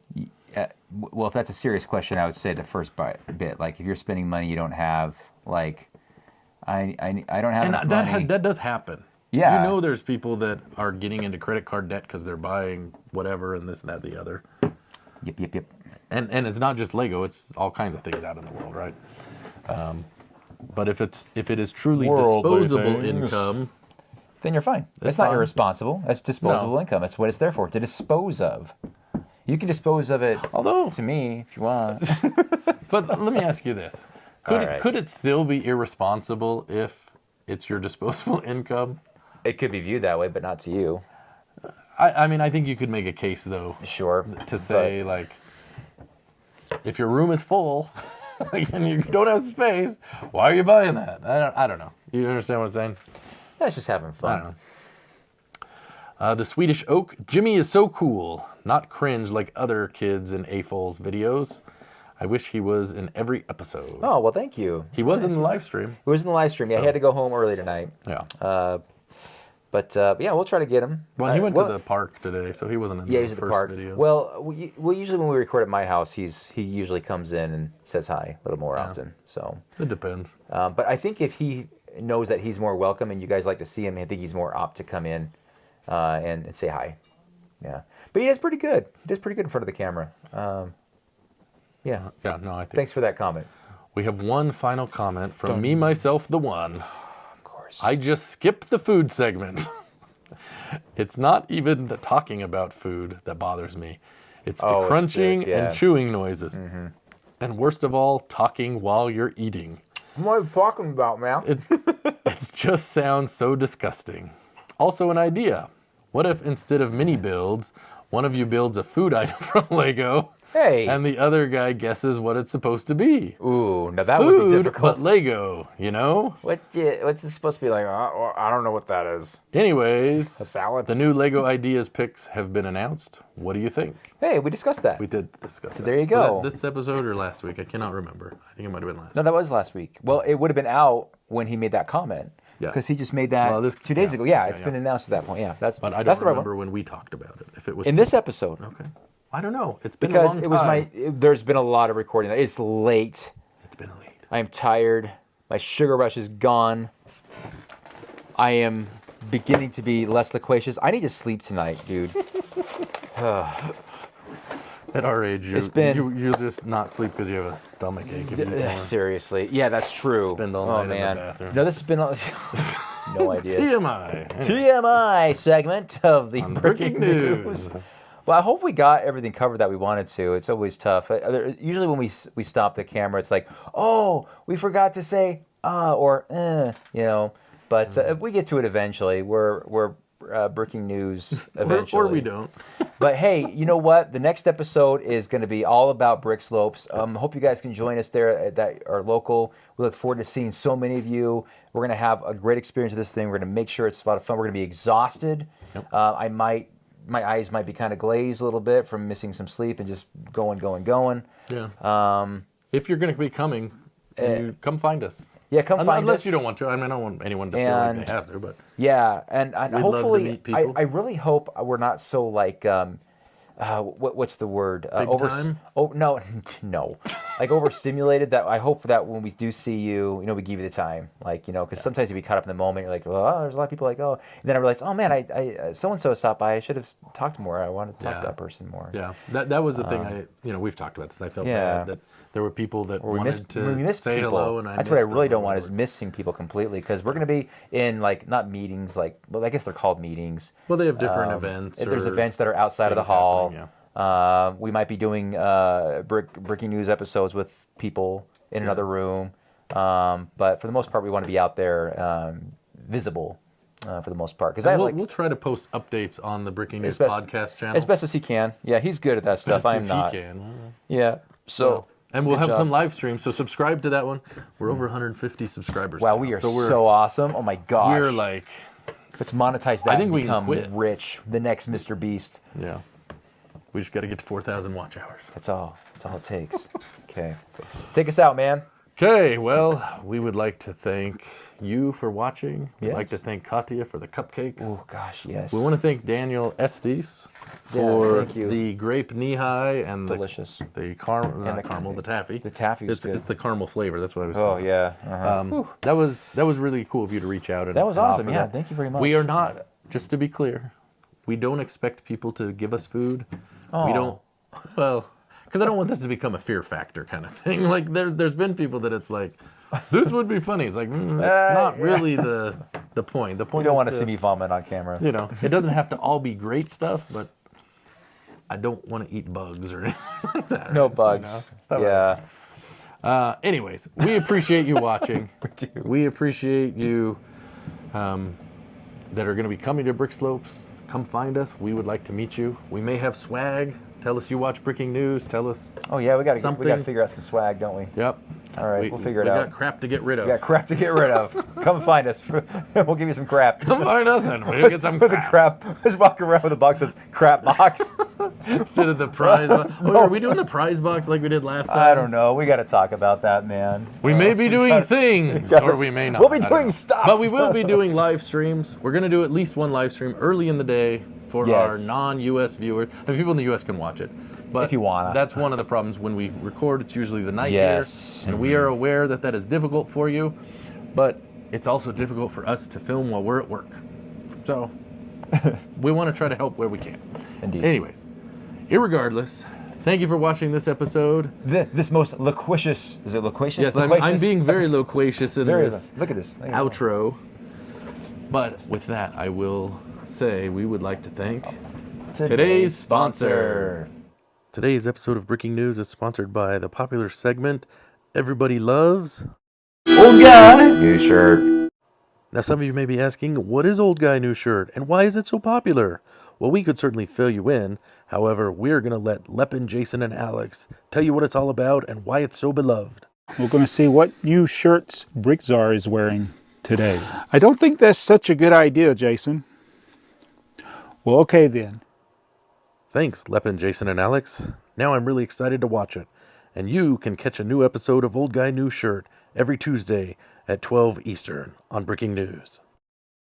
Well, if that's a serious question, I would say the first bit. Like, if you're spending money you don't have, like, I don't have enough money. That does happen. Yeah. You know there's people that are getting into credit card debt because they're buying whatever and this and that and the other. Yep. And it's not just Lego, it's all kinds of things out in the world, right? But if it is truly Worldly disposable things. income, Then you're fine. That's That's not fine. irresponsible. That's disposable No. income. That's what it's there for, to dispose of. You can dispose of it although, to me if you want. but let me ask you this. All right. Could it still be irresponsible if it's your disposable income? It could be viewed that way, but not to you. I mean, I think you could make a case, though, Sure. to say, like, if your room is full and you don't have space, why are you buying that? I don't know. You understand what I'm saying? That's just having I fun. don't know. The Swedish Oak, Jimmy is so cool, not cringe like other kids in AFOL's videos. I wish he was in every episode. Oh, well, thank you. He was in the live stream. He was in the live stream. Yeah, he had to go home early tonight. Yeah. But yeah, we'll try to get him. Well, he went to the park today, so he wasn't in Yeah, the he's at first the park. video. Well, we usually when we record at my house, he usually comes in and says hi a little more often. So, it depends. but I think if he knows that he's more welcome and you guys like to see him, I think he's more apt to come in and say hi. Yeah, but he does pretty good. He does pretty good in front of the camera. Yeah. Yeah, no, I think. Thanks for that comment. We have one final comment from me, myself, the one. Of course. I just skipped the food segment. It's not even the talking about food that bothers me. It's the Oh, it's the- crunching yeah. and chewing noises. And worst of all, talking while you're eating. What are you talking about, man? It just sounds so disgusting. Also an idea. What if instead of mini builds, one of you builds a food item from Lego Hey. and the other guy guesses what it's supposed to be? Ooh, now that would be Food, difficult. but Lego, you know? What's it supposed to be like? I don't know what that is. Anyways, A salad? the new Lego Ideas picks have been announced. What do you think? Hey, we discussed that. We did discuss that. there you Was go. that this episode or last week? I cannot remember. I think it might have been last. No, that was last week. Well, it would have been out when he made that comment. Yeah. Because he just made that Well, 2 days ago. Yeah, yeah, it's yeah. been announced at that point. Yeah, that's But I that's don't the right one. remember when we talked about it. If it was In this episode. Okay. I don't know. It's been a Because long it was time. there's been a lot of recording. It's late. It's been late. I am tired. My sugar rush is gone. I am beginning to be less loquacious. I need to sleep tonight, dude. At our age, It's been- you'll just not sleep because you have a stomach ache. If you eat more. Seriously. Yeah, that's true. Spend all oh, night in the man. bathroom. No, this has been no idea. TMI. TMI segment of the On breaking breaking news. Well, I hope we got everything covered that we wanted to. It's always tough. Usually when we stop the camera, it's like, oh, we forgot to say or you know. But if we get to it eventually, we're breaking news eventually. Or we don't. But hey, you know what? The next episode is going to be all about brick slopes. Hope you guys can join us there that are local. We look forward to seeing so many of you. We're going to have a great experience with this thing. We're going to make sure it's a lot of fun. We're going to be exhausted. Yep. My eyes might be kind of glazed a little bit from missing some sleep and just going. Yeah. If you're going to be coming, you come find us. Yeah, come find us. Unless you don't want to. I mean, I don't want anyone to feel like they have to, but yeah, and we'd hopefully, love to meet people. I really hope we're not so like, what's the word? Big time? Oh no, like overstimulated. That I hope that when we do see you, you know, we give you the time, like, you know, because sometimes you be caught up in the moment. You're like, well, there's a lot of people like, oh, and then I realize, oh man, I so and so stopped by. I should have talked more. I wanted to talk to that person more. Yeah, that was the thing. We've talked about this. I felt bad that there were people that we wanted to miss say people. hello, and that's what I really don't want is is missing people completely, because we're going to be in like not meetings, like, well, I guess they're called meetings. Well, they have different events. There's or events that are outside of the hall. happening, We might be doing breaking news episodes with people in another room, but for the most part, we want to be out there, visible. For the most part, because we'll try to post updates on the Breaking News best, podcast channel as best as he can. Yeah, he's good at that stuff. I'm not. He can. Yeah. So. And we'll good have job. some live streams, so subscribe to that one. We're over 150 subscribers. Wow, now, we are so so awesome. Oh my gosh. We're like, let's monetize that. I think and we can become quit. rich. The next Mr. Beast. yeah, we just got to get to 4,000 watch hours. That's all. That's all it takes. Okay. Take us out, man. Okay, well, we would like to thank you for watching. We'd Yes. like to thank Katya for the cupcakes. Oh gosh, yes. We want to thank Daniel Estes for thank you. the grape knee-high and Delicious. the caramel, And not caramel, the taffy. The taffy was it's, good. It's the caramel flavor. That's what I was Oh saying. yeah. Uh-huh. That was really cool of you to reach out and That was and awesome. offer Yeah, that. thank you very much. We are not, just to be clear, we don't expect people to give us food. Aw. We don't, well, because I don't want this to become a fear factor kind of thing. Like there's been people that it's like, this would be funny. It's like, it's not really the point. The point You don't is want to see me vomit on camera. You know, it doesn't have to all be great stuff, but I don't want to eat bugs or anything like that. No bugs. Stuff like Yeah. Anyways, we appreciate you watching. do. We appreciate you that are going to be coming to Brick Slopes. Come find us. We would like to meet you. We may have swag. Tell us you watch Breaking News. Tell us. Oh yeah, we got to Something. figure out some swag, don't we? Yep. All right, we'll figure it we out. got crap to get rid of. We got crap to get rid of. Come find us. We'll give you some crap. Come find us and we'll get some with crap. the crap. Just walk around with a box that says crap box. Instead of the prize box. Oh, are we doing the prize box like we did last time? I don't know. We got to talk about that, man. We may be doing things, gotta- or we may not. we'll be I don't doing know. stuff. But we will be doing live streams. We're going to do at least one live stream early in the day for Yes. our non-US viewers. I mean, people in the US can watch it. But If you wanna. That's one of the problems when we record. It's usually the night Yes. here. And we are aware that that is difficult for you. But it's also difficult for us to film while we're at work. So we want to try to help where we can. Indeed. Anyways, irregardless, thank you for watching this episode. This most loquacious. Is it loquacious? Yes, I'm Loquacious being very episode. loquacious in Very. this Look at this. Look at that. outro. But with that, I will say we would like to thank today's sponsor. Today's episode of Breaking News is sponsored by the popular segment Everybody Loves Old guy. New shirt. Now, some of you may be asking, what is Old Guy New Shirt and why is it so popular? Well, we could certainly fill you in. However, we're going to let Lepin, Jason, and Alex tell you what it's all about and why it's so beloved. We're going to see what new shirts Brickzar is wearing today. I don't think that's such a good idea, Jason. Well, okay then. Thanks, Lepin, Jason, and Alex. Now I'm really excited to watch it. And you can catch a new episode of Old Guy New Shirt every Tuesday at 12 Eastern on Breaking News.